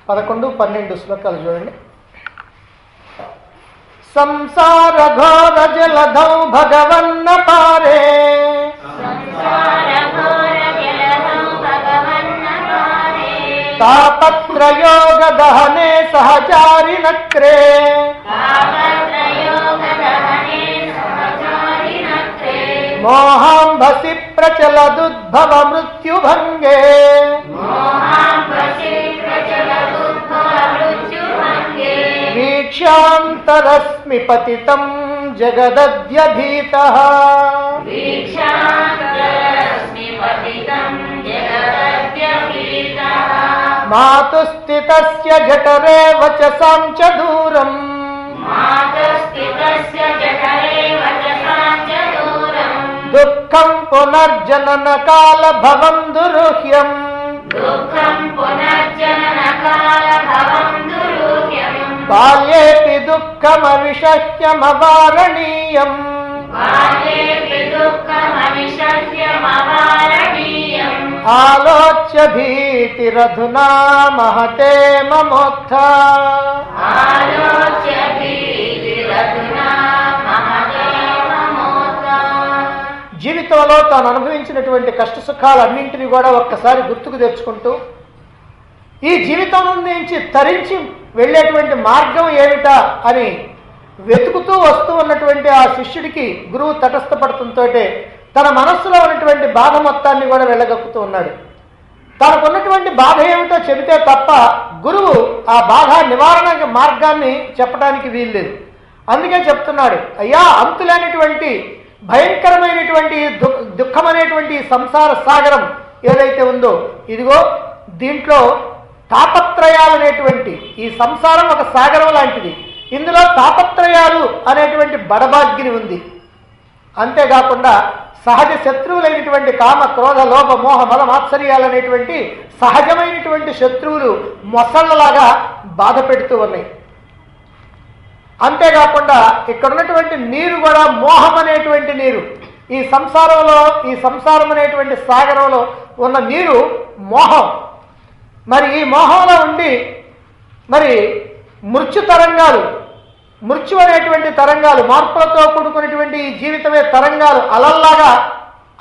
11, 12 శ్లోకాలు చూడండి. సంసార ఘోర జలధౌ భగవన్న పారే తాపత్రయోగ దహనే సహచారి నక్రే మోహాంభసి ప్రచలదుద్భవ మృత్యుభంగే వీక్షాంతరస్మి పతితం జగదద్యభీతః మాతుస్థితస్య జఠరే వచసాం చ దూరం దుఃఖం పునర్జనన కాల భవం దురుహ్యం బాల్యేపి దుఃఖమవిషహ్యమవారణీయం ఆలోచ్య భీతిరధునా మహతే మమోత్థ. జీవితంలో తాను అనుభవించినటువంటి కష్ట సుఖాలన్నింటినీ కూడా ఒక్కసారి గుర్తుకు తెచ్చుకుంటూ ఈ జీవితం నుంచి తరించి వెళ్ళేటువంటి మార్గం ఏమిటా అని వెతుకుతూ వస్తూ ఉన్నటువంటి ఆ శిష్యుడికి గురువు తటస్థపడుతుంతో తన మనస్సులో ఉన్నటువంటి బాధ మొత్తాన్ని కూడా వెళ్ళగక్కుతూ ఉన్నాడు. తనకున్నటువంటి బాధ ఏమిటో చెబితే తప్ప గురువు ఆ బాధ నివారణ మార్గాన్ని చెప్పడానికి వీల్లేదు. అందుకే చెప్తున్నాడు, అయ్యా అంతులేనటువంటి భయంకరమైనటువంటి దుఃఖం అనేటువంటి సంసార సాగరం ఏదైతే ఉందో ఇదిగో దీంట్లో తాపత్రయాలు అనేటువంటి ఈ సంసారం ఒక సాగరం లాంటిది. ఇందులో తాపత్రయాలు అనేటువంటి బడబాగ్ని ఉంది. అంతేకాకుండా సహజ శత్రువులైనటువంటి కామ క్రోధ లోభ మోహ మద మాత్సర్యాలు అనేటువంటి సహజమైనటువంటి శత్రువులు మొసళ్ళలాగా బాధ పెడుతూ ఉన్నాయి. అంతేకాకుండా ఇక్కడ ఉన్నటువంటి నీరు కూడా మోహం అనేటువంటి నీరు. ఈ సంసారం అనేటువంటి సాగరంలో ఉన్న నీరు మోహం. మరి ఈ మోహంలో ఉండి మరి మృత్యు అనేటువంటి తరంగాలు, మార్పులతో కూడుకున్నటువంటి ఈ జీవితమే తరంగాలు అలల్లాగా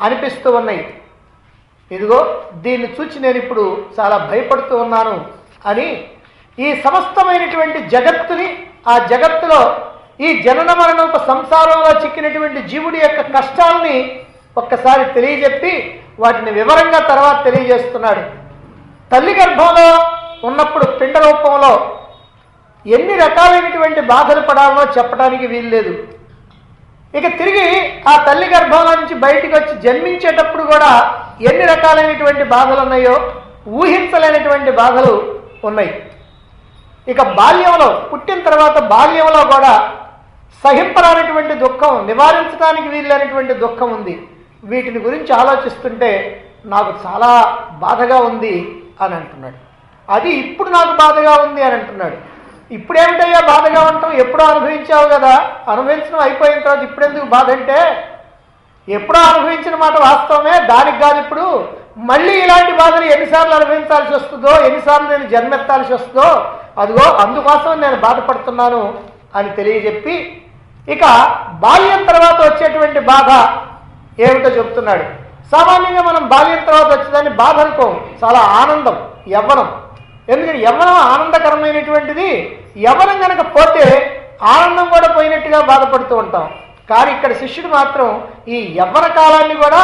అనిపిస్తూ ఉన్నాయి. ఇదిగో దీన్ని చూచి నేను ఇప్పుడు చాలా భయపడుతూ ఉన్నాను అని ఈ సమస్తమైనటువంటి జగత్తుని, ఆ జగత్తులో ఈ జనన మరణోప సంసారంలో చిక్కినటువంటి జీవుడి యొక్క కష్టాలని ఒక్కసారి తెలియజెప్పి వాటిని వివరంగా తర్వాత తెలియజేస్తున్నాడు. తల్లి గర్భంలో ఉన్నప్పుడు పిండ రూపంలో ఎన్ని రకాలైనటువంటి బాధలు పడాలో చెప్పడానికి వీల్లేదు. ఇక తిరిగి ఆ తల్లి గర్భంలో నుంచి బయటికి వచ్చి జన్మించేటప్పుడు కూడా ఎన్ని రకాలైనటువంటి బాధలు ఉన్నాయో ఊహించలేనటువంటి బాధలు ఉన్నాయి. ఇక బాల్యంలో పుట్టిన తర్వాత బాల్యంలో కూడా సహింపరానటువంటి దుఃఖం, నివారించడానికి వీల్లేనటువంటి దుఃఖం ఉంది. వీటిని గురించి ఆలోచిస్తుంటే నాకు చాలా బాధగా ఉంది అని అంటున్నాడు. అది ఇప్పుడు నాకు బాధగా ఉంది అని అంటున్నాడు. ఇప్పుడేమిటయ్యా బాధగా ఉంటాం, ఎప్పుడో అనుభవించావు కదా, అనుభవించడం అయిపోయిన తర్వాత ఇప్పుడెందుకు బాధ అంటే ఎప్పుడో అనుభవించిన మాట వాస్తవమే, దానికి కాదు ఇప్పుడు మళ్ళీ ఇలాంటి బాధలు ఎన్నిసార్లు అనుభవించాల్సి వస్తుందో, ఎన్నిసార్లు నేను జన్మెత్తాల్సి వస్తుందో, అదిగో అందుకోసం నేను బాధపడుతున్నాను అని తెలియజెప్పి ఇక బాల్యం తర్వాత వచ్చేటువంటి బాధ ఏమిటో చెప్తున్నాడు. సామాన్యంగా మనం బాల్యం తర్వాత వచ్చేదాన్ని బాధ అనుకోం, చాలా ఆనందం, యవ్వనం. ఎందుకంటే యవ్వనం ఆనందకరమైనటువంటిది. యవ్వనం కనుక పోతే ఆనందం కూడా పోయినట్టుగా బాధపడుతూ ఉంటాం. కానీ ఇక్కడ శిష్యుడు మాత్రం ఈ యవ్వన కాలాన్ని కూడా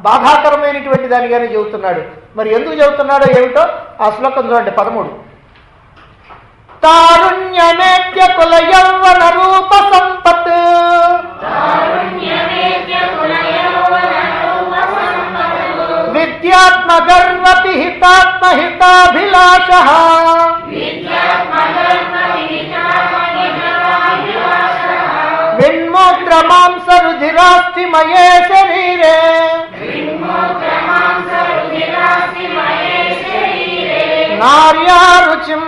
బాధాకరమైనటువంటి దానిగానే చెబుతున్నాడు. మరి ఎందుకు చెబుతున్నాడో ఏమిటో ఆ శ్లోకం చూడండి, 13. తారుణ్యమేత్య కుల యౌవన రూప సంపత్ విద్యాత్మ గర్వ పిహితాత్మ హితాభిలాష విన్మూత్ర మాంస రుధిరాస్తి మయే శరీరే నార్యా రుచిం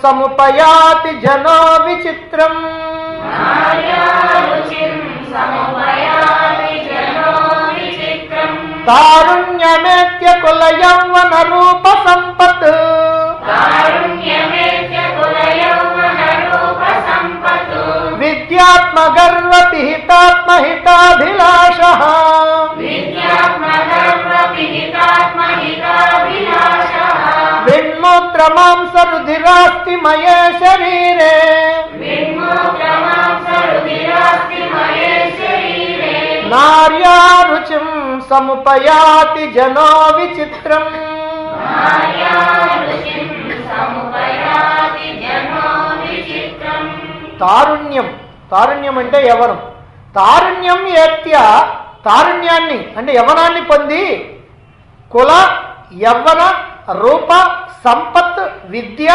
సముపయాతి జనో విచిత్రం. తారుణ్యమేత్య కుల యౌవన రూప సంపత్ रुधिरास्ति मये शरीरे नार्या रुचिं समुपयाति जनो विचित्रम् तारुण्यं तारुण्यम అంటే యవనం तारुण्यम ఏత్య तारुण्याన్ని అంటే యవనాన్ని పొంది కుల యవ్వన రూప సంపత్ విద్య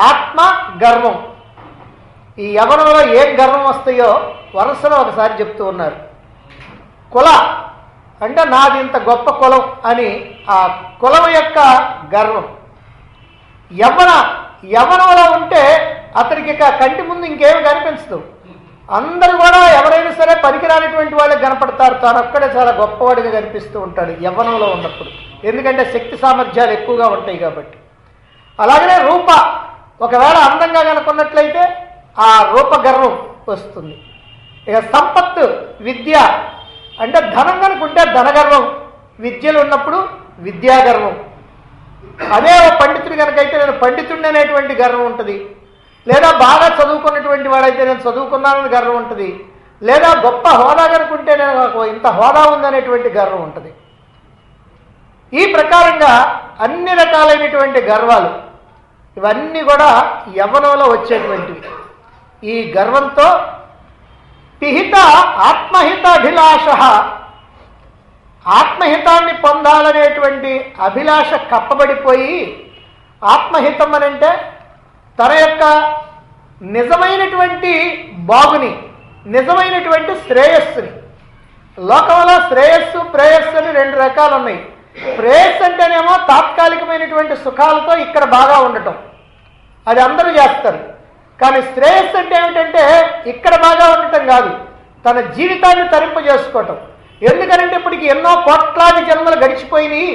ఆత్మ గర్వం ఈ యవనంలో ఏం గర్వం వస్తాయో వరుసలో ఒకసారి చెప్తూ ఉన్నారు. కుల అంటే నాది ఇంత గొప్ప కులం అని ఆ కులం యొక్క గర్వం. యవ్వనంలో ఉంటే అతనికి ఇక కంటి ముందు ఇంకేమి కనిపించదు. అందరూ కూడా ఎవరైనా సరే పనికిరానటువంటి వాళ్ళకి కనపడతారు. తాను ఒక్కడే చాలా గొప్పవాడిగా కనిపిస్తూ ఉంటాడు యవ్వనంలో ఉన్నప్పుడు. ఎందుకంటే శక్తి సామర్థ్యాలు ఎక్కువగా ఉంటాయి కాబట్టి. అలాగనే రూప ఒకవేళ అందంగా కనుకున్నట్లయితే ఆ రూప గర్వం వస్తుంది. ఇక సంపత్తు విద్య అంటే ధనం కనుకుంటే ధనగర్వం, విద్యలు ఉన్నప్పుడు విద్యాగర్వం. అదే పండితుడు కనుకైతే నేను పండితుడిని అనేటువంటి గర్వం ఉంటుంది. లేదా బాగా చదువుకున్నటువంటి వాడైతే నేను చదువుకున్నానని గర్వం ఉంటుంది. లేదా గొప్ప హోదా కనుకుంటే నేను ఇంత హోదా ఉందనేటువంటి గర్వం ఉంటుంది. ఈ ప్రకారంగా అన్ని రకాలైనటువంటి గర్వాలు ఇవన్నీ కూడా యవ్వనంలో వచ్చేటువంటివి. ఈ గర్వంతో పిహిత ఆత్మహిత అభిలాష, ఆత్మహితాన్ని పొందాలనేటువంటి అభిలాష కప్పబడిపోయి, ఆత్మహితం అని అంటే తన యొక్క నిజమైనటువంటి బాగుని, నిజమైనటువంటి శ్రేయస్సుని. లోకంలో శ్రేయస్సు ప్రేయస్సు అని రెండు రకాలు ఉన్నాయి. ప్రేయస్సు అంటేనేమో తాత్కాలికమైనటువంటి సుఖాలతో ఇక్కడ బాగా ఉండటం, అది అందరూ చేస్తారు. కానీ శ్రేయస్సు అంటే ఏమిటంటే ఇక్కడ బాగా ఉండటం కాదు, తన జీవితాన్ని తరింపజేసుకోవటం. ఎందుకనంటే ఇప్పటికి ఎన్నో కోట్లాది జన్మలు గడిచిపోయినాయి.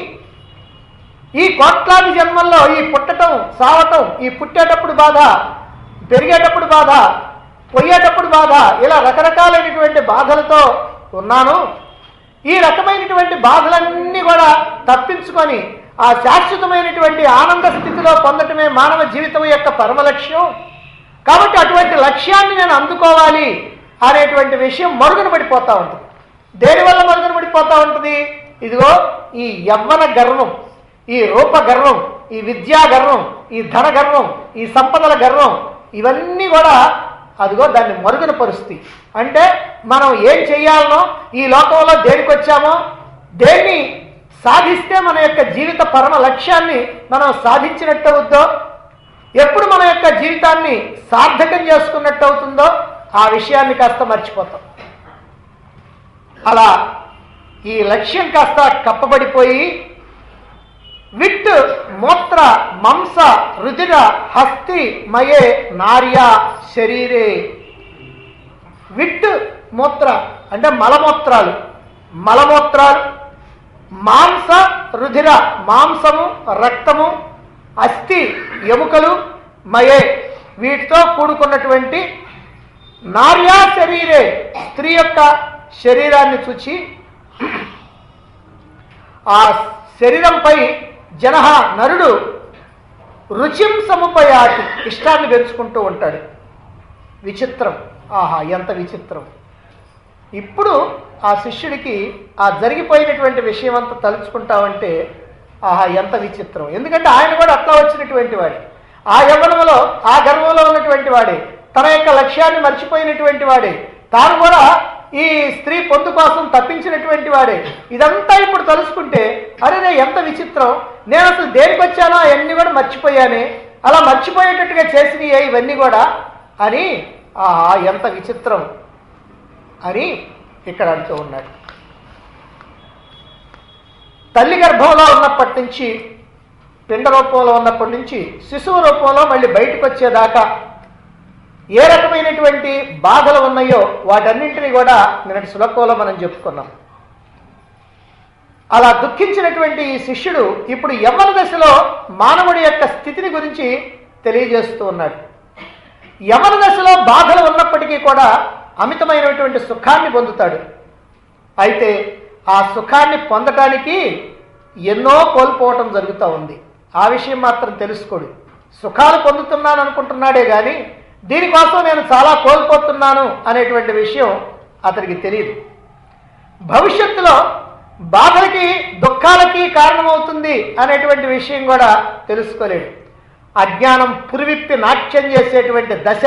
ఈ కోట్లాది జన్మల్లో ఈ పుట్టటం సావటం, ఈ పుట్టేటప్పుడు బాధ, పెరిగేటప్పుడు బాధ, పోయేటప్పుడు బాధ, ఇలా రకరకాలైనటువంటి బాధలతో ఉన్నాను. ఈ రకమైనటువంటి బాధలన్నీ కూడా తప్పించుకొని ఆ శాశ్వతమైనటువంటి ఆనంద స్థితిలో పొందటమే మానవ జీవితం యొక్క పరమ లక్ష్యం. కాబట్టి అటువంటి లక్ష్యాన్ని నేను అందుకోవాలి అనేటువంటి విషయం మరుగున పడిపోతూ ఉంటుంది. దేనివల్ల మరుగున పడిపోతూ ఉంటుంది? ఇదిగో ఈ యవ్వన గర్వం, ఈ రూప గర్వం, ఈ విద్యా గర్వం, ఈ ధన గర్వం, ఈ సంపదల గర్వం, ఇవన్నీ కూడా అదిగో దాన్ని మరుగున పరుస్తాయి. అంటే మనం ఏం చెయ్యాలనో, ఈ లోకంలో దేనికి వచ్చామో, దేన్ని సాధిస్తే మన యొక్క జీవిత పరమ లక్ష్యాన్ని మనం సాధించినట్టు అవుద్దో, ఎప్పుడు మన యొక్క జీవితాన్ని సార్థకం చేసుకున్నట్టు అవుతుందో ఆ విషయాన్ని కాస్త మర్చిపోతాం. అలా ఈ లక్ష్యం కాస్త కప్పబడిపోయి విట్ మూత్ర మంస రుధిర హస్తి మయే నార్యా శరీరే. విట్ మూత్ర అంటే మలమూత్రాలు, మలమూత్రాలు, మాంస రుధిర మాంసము రక్తము, అస్థి ఎముకలు, మయే వీటితో కూడుకున్నటువంటి నార్యా శరీరే స్త్రీ యొక్క శరీరాన్ని చూచి ఆ శరీరంపై జనహ నరుడు రుచిం సముపయాతి ఇష్టాన్ని పెంచుకుంటూ ఉంటాడు. విచిత్రం, ఆహా ఎంత విచిత్రం. ఇప్పుడు ఆ శిష్యుడికి ఆ జరిగిపోయినటువంటి విషయం అంతా తలుచుకుంటామంటే ఆహా ఎంత విచిత్రం. ఎందుకంటే ఆయన కూడా అట్లా వచ్చినటువంటి వాడే, ఆ యవ్వనంలో ఆ గర్వంలో ఉన్నటువంటి వాడే, తన యొక్క లక్ష్యాన్ని మర్చిపోయినటువంటి వాడే, తాను కూడా ఈ స్త్రీ పొందు కోసం తప్పించినటువంటి వాడే. ఇదంతా ఇప్పుడు తలుచుకుంటే అరే ఎంత విచిత్రం, నేను అసలు దేనికి వచ్చానో అవన్నీ కూడా మర్చిపోయానే, అలా మర్చిపోయేటట్టుగా చేసినయే ఇవన్నీ కూడా అని ఆహా ఎంత విచిత్రం అని ఇక్కడ అంటూ ఉన్నాడు. తల్లి గర్భంలో ఉన్నప్పటి నుంచి, పిండ రూపంలో ఉన్నప్పటి నుంచి శిశువు రూపంలో మళ్ళీ బయటకు వచ్చేదాకా ఏ రకమైనటువంటి బాధలు ఉన్నాయో వాటన్నింటినీ కూడా నిన్నటి శ్లోకంలో మనం చెప్పుకున్నాం. అలా దుఃఖించినటువంటి ఈ శిష్యుడు ఇప్పుడు యవ్వన దశలో మానవుడి యొక్క స్థితిని గురించి తెలియజేస్తూ ఉన్నాడు. యవ్వన దశలో బాధలు ఉన్నప్పటికీ కూడా అమితమైనటువంటి సుఖాన్ని పొందుతాడు. అయితే ఆ సుఖాన్ని పొందటానికి ఎన్నో కోల్పోవటం జరుగుతూ ఉంది. ఆ విషయం మాత్రం తెలుసుకోడు. సుఖాలు పొందుతున్నాను అనుకుంటున్నాడే కానీ దీనికోసం నేను చాలా కోల్పోతున్నాను అనేటువంటి విషయం అతనికి తెలియదు. భవిష్యత్తులో బాధలకి దుఃఖాలకి కారణమవుతుంది అనేటువంటి విషయం కూడా తెలుసుకోలేడు. అజ్ఞానం పురివిప్పి నాట్యం చేసేటువంటి దశ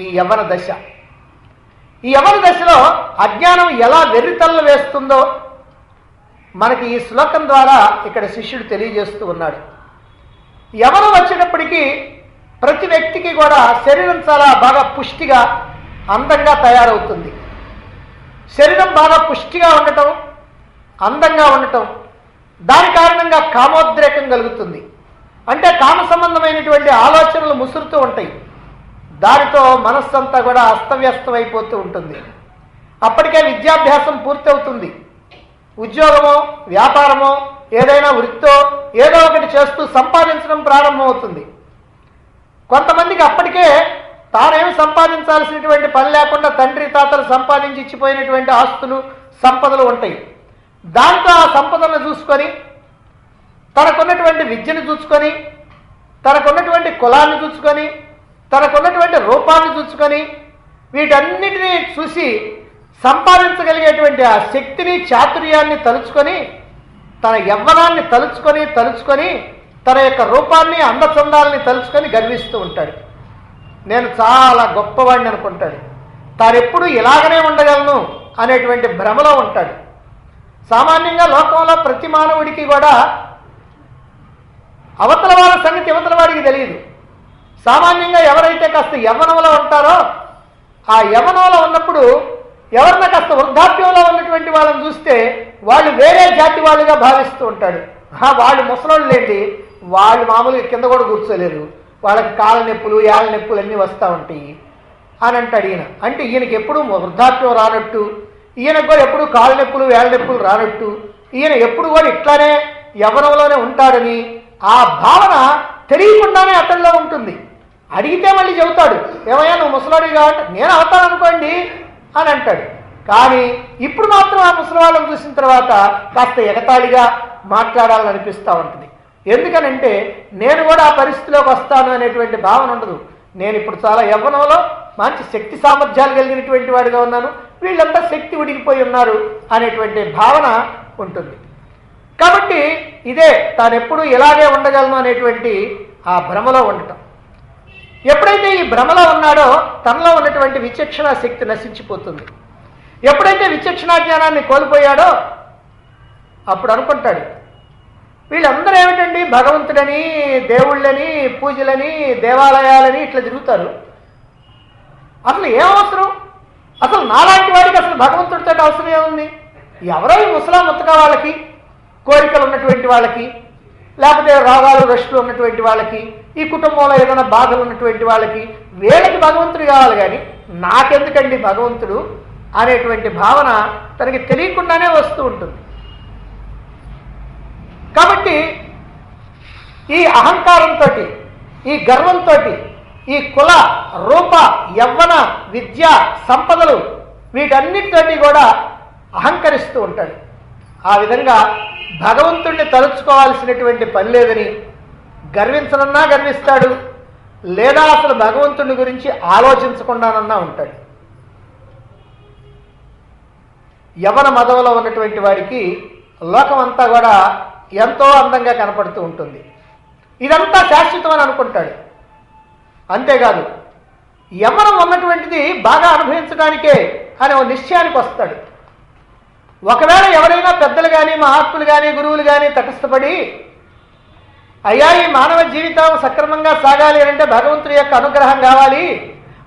ఈ యవ్వన దశ. ఈ యవ్వన దశలో అజ్ఞానం ఎలా వెర్రితల్ల వేస్తుందో మనకి ఈ శ్లోకం ద్వారా ఇక్కడ శిష్యుడు తెలియజేస్తూ ఉన్నాడు. యవ్వనం వచ్చేటప్పటికీ ప్రతి వ్యక్తికి కూడా శరీరం చాలా బాగా పుష్టిగా అందంగా తయారవుతుంది. శరీరం బాగా పుష్టిగా ఉండటం, అందంగా ఉండటం, దాని కారణంగా కామోద్రేకం కలుగుతుంది. అంటే కామ సంబంధమైనటువంటి ఆలోచనలు ముసురుతూ ఉంటాయి. దానితో మనస్సంతా కూడా అస్తవ్యస్తమైపోతూ ఉంటుంది. అప్పటికే విద్యాభ్యాసం పూర్తవుతుంది. ఉద్యోగమో వ్యాపారమో ఏదైనా వృత్తో ఏదో ఒకటి చేస్తూ సంపాదించడం ప్రారంభమవుతుంది. కొంతమందికి అప్పటికే తానేమి సంపాదించాల్సినటువంటి పని లేకుండా తండ్రి తాతలు సంపాదించి ఇచ్చిపోయినటువంటి ఆస్తులు సంపదలు ఉంటాయి. దాంతో ఆ సంపదలను చూసుకొని, తనకున్నటువంటి విద్యను చూసుకొని, తనకున్నటువంటి కులాన్ని చూసుకొని, తనకున్నటువంటి రూపాన్ని చూసుకొని, వీటన్నిటినీ చూసి సంపాదించగలిగేటువంటి ఆ శక్తిని చాతుర్యాన్ని తలుచుకొని, తన యవ్వనాన్ని తలుచుకొని తన యొక్క రూపాన్ని అందచందాలని తలుచుకొని గర్విస్తూ ఉంటాడు. నేను చాలా గొప్పవాడిని అనుకుంటాడు. తానెప్పుడు ఇలాగనే ఉండగలను అనేటువంటి భ్రమలో ఉంటాడు. సామాన్యంగా లోకంలో ప్రతి మానవుడికి కూడా అవతల వాళ్ళ సంగతి యువతల వాడికి తెలియదు. సామాన్యంగా ఎవరైతే కాస్త యవ్వనంలో ఉంటారో ఆ యవ్వనంలో ఉన్నప్పుడు ఎవరన్నా కాస్త వృద్ధాప్యంలో ఉన్నటువంటి వాళ్ళని చూస్తే వాళ్ళు వేరే జాతి వాళ్ళుగా భావిస్తూ ఉంటాడు. వాళ్ళు ముసలోళ్ళు లేండి, వాళ్ళు మామూలుగా కింద కూడా కూర్చోలేరు, వాళ్ళకి కాళ్ళ నొప్పులు ఏళ్ళ నొప్పులు అన్నీ వస్తూ ఉంటాయి అని అంటాడు ఈయన. అంటే ఈయనకి ఎప్పుడు వృద్ధాప్యం రానట్టు, ఈయనకు కూడా ఎప్పుడు కాళ్ళ నొప్పులు ఏళ్ళ నొప్పులు రానట్టు, ఈయన ఎప్పుడు కూడా ఇట్లానే యవ్వనంలోనే ఉంటాడని ఆ భావన తెలియకుండానే అతనిలో ఉంటుంది. అడిగితే మళ్ళీ చెబుతాడు, ఏమయ్యా నువ్వు ముసలాడివి కాబట్టి నేను అవుతాను అనుకోండి అని అంటాడు. కానీ ఇప్పుడు మాత్రం ఆ ముసలి వాళ్ళని చూసిన తర్వాత కాస్త ఎగతాళిగా మాట్లాడాలని అనిపిస్తూ ఉంటుంది. ఎందుకనంటే నేను కూడా ఆ పరిస్థితిలోకి వస్తాను అనేటువంటి భావన ఉండదు. నేను ఇప్పుడు చాలా యవ్వనంలో మంచి శక్తి సామర్థ్యాలు కలిగినటువంటి వాడిగా ఉన్నాను, వీళ్ళంతా శక్తి ఉడికిపోయి ఉన్నారు అనేటువంటి భావన ఉంటుంది. కాబట్టి ఇదే తానెప్పుడు ఇలాగే ఉండగలను అనేటువంటి ఆ భ్రమలో ఉండటం. ఎప్పుడైతే ఈ భ్రమలో ఉన్నాడో తనలో ఉన్నటువంటి విచక్షణా శక్తి నశించిపోతుంది. ఎప్పుడైతే విచక్షణా జ్ఞానాన్ని కోల్పోయాడో అప్పుడు అనుకుంటాడు, వీళ్ళందరూ ఏమిటండి భగవంతుడని దేవుళ్ళని పూజలని దేవాలయాలని ఇట్లా తిరుగుతారు, అసలు ఏం అవసరం, అసలు నాలాంటి వాడికి అసలు భగవంతుడితో అవసరం ఏముంది, ఎవరో ఈ ముసలా ముత్తగా వాళ్ళకి, కోరికలు ఉన్నటువంటి వాళ్ళకి, లేకపోతే రోగాలు రష్లు ఉన్నటువంటి వాళ్ళకి, ఈ కుటుంబంలో ఏదైనా బాధలు ఉన్నటువంటి వాళ్ళకి, వీళ్ళకి భగవంతుడు కావాలి కానీ నాకెందుకండి భగవంతుడు అనేటువంటి భావన తనకి తెలియకుండానే వస్తూ ఉంటుంది. కాబట్టి ఈ అహంకారంతో, ఈ గర్వంతో, ఈ కుల రూప యవ్వన విద్య సంపదలు వీటన్నిటితోటి కూడా అహంకరిస్తూ ఉంటాడు. ఆ విధంగా భగవంతుడిని తలుచుకోవాల్సినటువంటి పని లేదని గర్వించనన్నా గర్విస్తాడు, లేదా అసలు భగవంతుడి గురించి ఆలోచించకుండానన్నా ఉంటాడు. యవ్వన మదంలో ఉన్నటువంటి వాడికి లోకం అంతా కూడా ఎంతో అందంగా కనపడుతూ ఉంటుంది. ఇదంతా శాశ్వతం అని అనుకుంటాడు. అంతేకాదు యవ్వనం ఉన్నటువంటిది బాగా అనుభవించడానికే అనే ఒక నిశ్చయానికి వస్తాడు. ఒకవేళ ఎవరైనా పెద్దలు కానీ మహాత్ములు కానీ గురువులు కానీ తటస్థపడి, అయ్యా ఈ మానవ జీవితం సక్రమంగా సాగాలి అంటే భగవంతుడి యొక్క అనుగ్రహం కావాలి,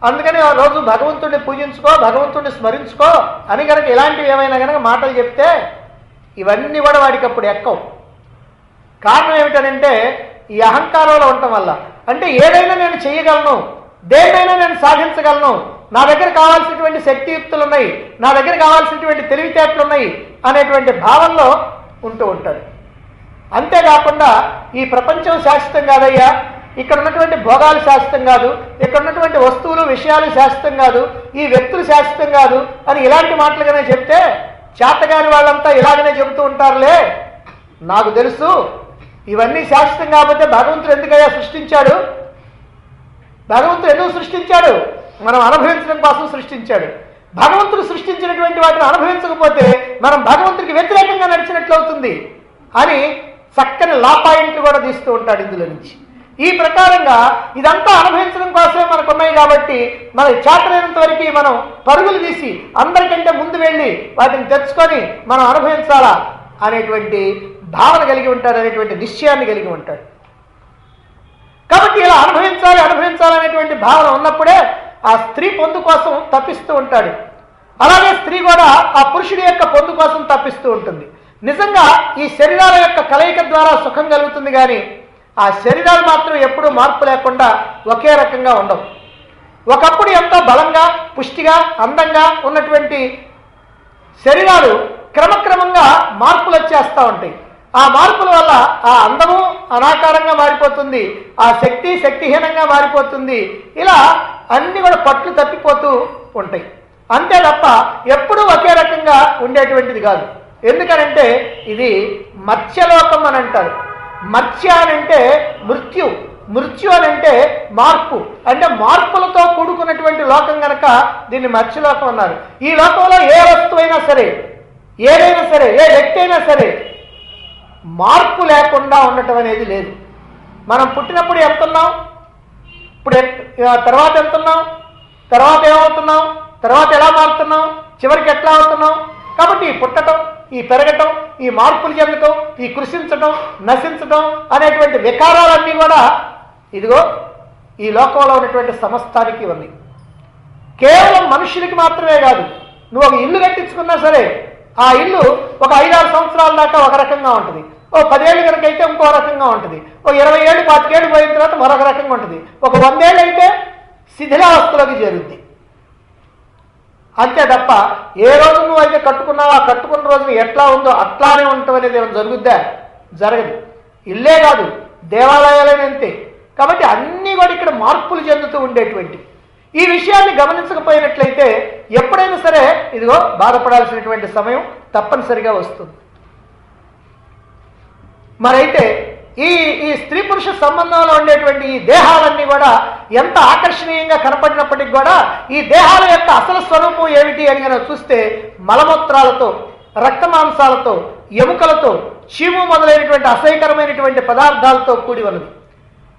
అందుకని ఆ రోజు భగవంతుడిని పూజించుకో, భగవంతుడిని స్మరించుకో అని కనుక ఇలాంటివి ఏమైనా కనుక మాటలు చెప్తే ఇవన్నీ కూడా వాడికి అప్పుడు ఎక్కవు. కారణం ఏమిటనంటే ఈ అహంకారంలో ఉండటం వల్ల. అంటే ఏదైనా నేను చేయగలను, దేన్నైనా నేను సాధించగలను, నా దగ్గర కావాల్సినటువంటి శక్తియుక్తులు ఉన్నాయి, నా దగ్గర కావాల్సినటువంటి తెలివితేటలు ఉన్నాయి అనేటువంటి భావంలో ఉంటూ ఉంటాడు. అంతేకాకుండా ఈ ప్రపంచం శాశ్వతం కాదయ్యా, ఇక్కడ ఉన్నటువంటి భోగాలు శాశ్వతం కాదు, ఇక్కడ ఉన్నటువంటి వస్తువులు విషయాలు శాశ్వతం కాదు, ఈ వ్యక్తులు శాశ్వతం కాదు అని ఇలాంటి మాటలుగానే చెప్తే చేతగాని వాళ్ళంతా ఇలాగనే చెబుతూ ఉంటారులే, నాకు తెలుసు ఇవన్నీ శాశ్వతం కాకపోతే భగవంతుడు ఎందుకయ్యా సృష్టించాడు భగవంతుడు ఎందుకు సృష్టించాడు? మనం అనుభవించడం కోసం సృష్టించాడు. భగవంతుడు సృష్టించినటువంటి వాటిని అనుభవించకపోతే మనం భగవంతుడికి వ్యతిరేకంగా నడిచినట్లు అవుతుంది అని చక్కని లా పాయింట్లు కూడా తీస్తూ ఉంటాడు ఇందులో నుంచి. ఈ ప్రకారంగా ఇదంతా అనుభవించడం కోసమే మనకు ఉన్నాయి కాబట్టి మనకి చేతనైనంత వరకు మనం పరుగులు తీసి అందరికంటే ముందు వెళ్ళి వాటిని తెచ్చుకొని మనం అనుభవించాలా అనేటువంటి భావన కలిగి ఉంటాడు, అనేటువంటి నిశ్చయాన్ని కలిగి ఉంటాడు. కాబట్టి ఇలా అనుభవించాలనేటువంటి భావన ఉన్నప్పుడే ఆ స్త్రీ పొందు కోసం తప్పిస్తూ ఉంటాడు. అలాగే స్త్రీ కూడా ఆ పురుషుడి యొక్క పొందు కోసం తప్పిస్తూ ఉంటుంది. నిజంగా ఈ శరీరాల యొక్క కలయిక ద్వారా సుఖం కలుగుతుంది, కానీ ఆ శరీరాలు మాత్రం ఎప్పుడూ మార్పు లేకుండా ఒకే రకంగా ఉండవు. ఒకప్పుడు ఎంతో బలంగా, పుష్టిగా, అందంగా ఉన్నటువంటి శరీరాలు క్రమక్రమంగా మార్పులు వచ్చేస్తూ ఉంటాయి. ఆ మార్పుల వల్ల ఆ అందము అనాకారంగా మారిపోతుంది, ఆ శక్తి శక్తిహీనంగా మారిపోతుంది. ఇలా అన్ని కూడా పట్లు తప్పిపోతూ ఉంటాయి. అంతే తప్ప ఎప్పుడూ ఒకే రకంగా ఉండేటువంటిది కాదు. ఎందుకనంటే ఇది మత్స్యలోకం అని అంటారు. మత్స్య అని అంటే మృత్యు, మృత్యు అని అంటే మార్పు, అంటే మార్పులతో కూడుకున్నటువంటి లోకం కనుక దీన్ని మత్స్యలోకం అన్నారు. ఈ లోకంలో ఏ వస్తువైనా సరే, ఏదైనా సరే, ఏ వ్యక్తి అయినా సరే మార్పు లేకుండా ఉండటం అనేది లేదు. మనం పుట్టినప్పుడు ఎంతున్నాం, ఇప్పుడు తర్వాత ఎంతున్నాం, తర్వాత ఏమవుతున్నాం, తర్వాత ఎలా మారుతున్నాం, చివరికి ఎట్లా అవుతున్నాం. కాబట్టి ఈ పుట్టడం, ఈ పెరగటం, ఈ మార్పులు చెందటం, ఈ కృషించటం, నశించటం అనేటువంటి వికారాలన్నీ కూడా ఇదిగో ఈ లోకంలో ఉన్నటువంటి సమస్తానికి ఉంది. కేవలం మనుషులకి మాత్రమే కాదు. నువ్వు ఒక ఇల్లు కట్టించుకున్నా సరే ఆ ఇల్లు ఒక 5-6 సంవత్సరాల దాకా ఒక రకంగా ఉంటుంది, ఓ 10 ఏళ్ళు కనుక అయితే ఇంకో రకంగా ఉంటుంది, ఓ 20 ఏళ్ళు 25 ఏళ్ళు పోయిన తర్వాత మరొక రకంగా ఉంటుంది, ఒక 100 ఏళ్ళు అయితే శిథిలావస్థలోకి చేరుద్ది. అంతే తప్ప ఏ రోజు నువ్వు అయితే కట్టుకున్నావో ఆ కట్టుకున్న రోజున ఎట్లా ఉందో అట్లానే ఉండటం అనేది ఏమైనా జరుగుద్దా? జరగదు. ఇల్లే కాదు, దేవాలయాలైనా అంతే. కాబట్టి అన్నీ కూడా ఇక్కడ మార్పులు చెందుతూ ఉండేటువంటి ఈ విషయాన్ని గమనించకపోయినట్లయితే ఎప్పుడైనా సరే ఇదిగో బాధపడాల్సినటువంటి సమయం తప్పనిసరిగా వస్తుంది. మరైతే ఈ ఈ స్త్రీ పురుష సంబంధంలో ఉండేటువంటి ఈ దేహాలన్నీ కూడా ఎంత ఆకర్షణీయంగా కనపడినప్పటికీ కూడా ఈ దేహాల యొక్క అసలు స్వరూపం ఏమిటి అని కనుక చూస్తే మలమూత్రాలతో, రక్త మాంసాలతో, ఎముకలతో, చీము మొదలైనటువంటి అసహ్యకరమైనటువంటి పదార్థాలతో కూడి ఉన్నది.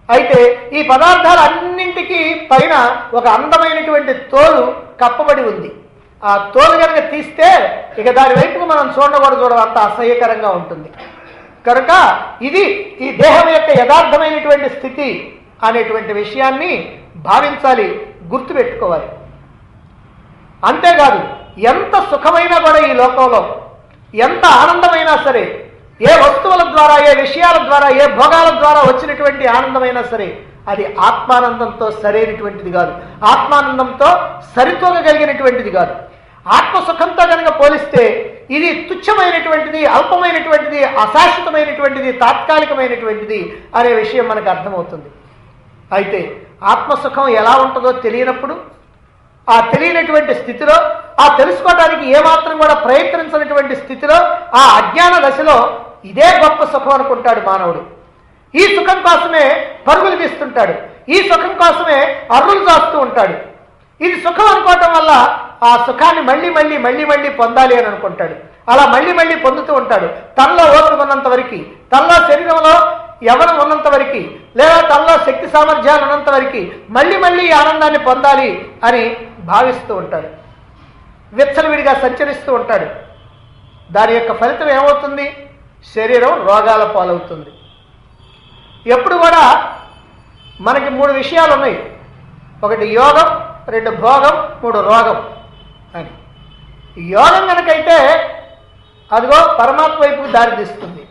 అయితే ఈ పదార్థాలన్నింటికీ పైన ఒక అందమైనటువంటి తోలు కప్పబడి ఉంది. ఆ తోలు కనుక తీస్తే ఇక దాని వైపుకు మనం చూడడం అంత అసహ్యకరంగా ఉంటుంది. కనుక ఇది ఈ దేహం యొక్క యథార్థమైనటువంటి స్థితి అనేటువంటి విషయాన్ని భావించాలి, గుర్తుపెట్టుకోవాలి. అంతేకాదు ఎంత సుఖమైనా కూడా ఈ లోకంలో, ఎంత ఆనందమైనా సరే, ఏ వస్తువుల ద్వారా, ఏ విషయాల ద్వారా, ఏ భోగాల ద్వారా వచ్చినటువంటి ఆనందమైనా సరే అది ఆత్మానందంతో సరైనటువంటిది కాదు, ఆత్మానందంతో సరితూగగలిగినటువంటిది కాదు. ఆత్మసుఖంతో కనుక పోలిస్తే ఇది తుచ్చమైనటువంటిది, అల్పమైనటువంటిది, అశాశ్వతమైనటువంటిది, తాత్కాలికమైనటువంటిది అనే విషయం మనకు అర్థమవుతుంది. అయితే ఆత్మసుఖం ఎలా ఉంటుందో తెలియనప్పుడు, ఆ తెలియనటువంటి స్థితిలో, ఆ తెలుసుకోవడానికి ఏమాత్రం కూడా ప్రయత్నించినటువంటి స్థితిలో, ఆ అజ్ఞాన దశలో ఇదే గొప్ప సుఖం అనుకుంటాడు మానవుడు. ఈ సుఖం కోసమే పరుగులు తీస్తుంటాడు, ఈ సుఖం కోసమే అర్రులు చాస్తూ ఉంటాడు. ఇది సుఖం అనుకోవటం వల్ల ఆ సుఖాన్ని మళ్ళీ మళ్ళీ మళ్ళీ మళ్ళీ పొందాలి అని అనుకుంటాడు. అలా మళ్ళీ మళ్ళీ పొందుతూ ఉంటాడు. తనలో ఓపిక ఉన్నంత వరకు, తనలో శరీరంలో యవనం ఉన్నంత వరకు, లేదా తనలో శక్తి సామర్థ్యాలు ఉన్నంత వరకు మళ్ళీ మళ్ళీ ఈ ఆనందాన్ని పొందాలి అని భావిస్తూ ఉంటాడు. విచ్చలవిడిగా సంచరిస్తూ ఉంటాడు. దాని యొక్క ఫలితం ఏమవుతుంది? శరీరం రోగాల పాలవుతుంది. ఎప్పుడు కూడా మనకి 3 విషయాలు ఉన్నాయి. 1 యోగం, 2 భోగం, 3 రోగం అని. యోగం కనుకైతే అదిగో పరమాత్మ వైపుకు దారితీస్తుంది,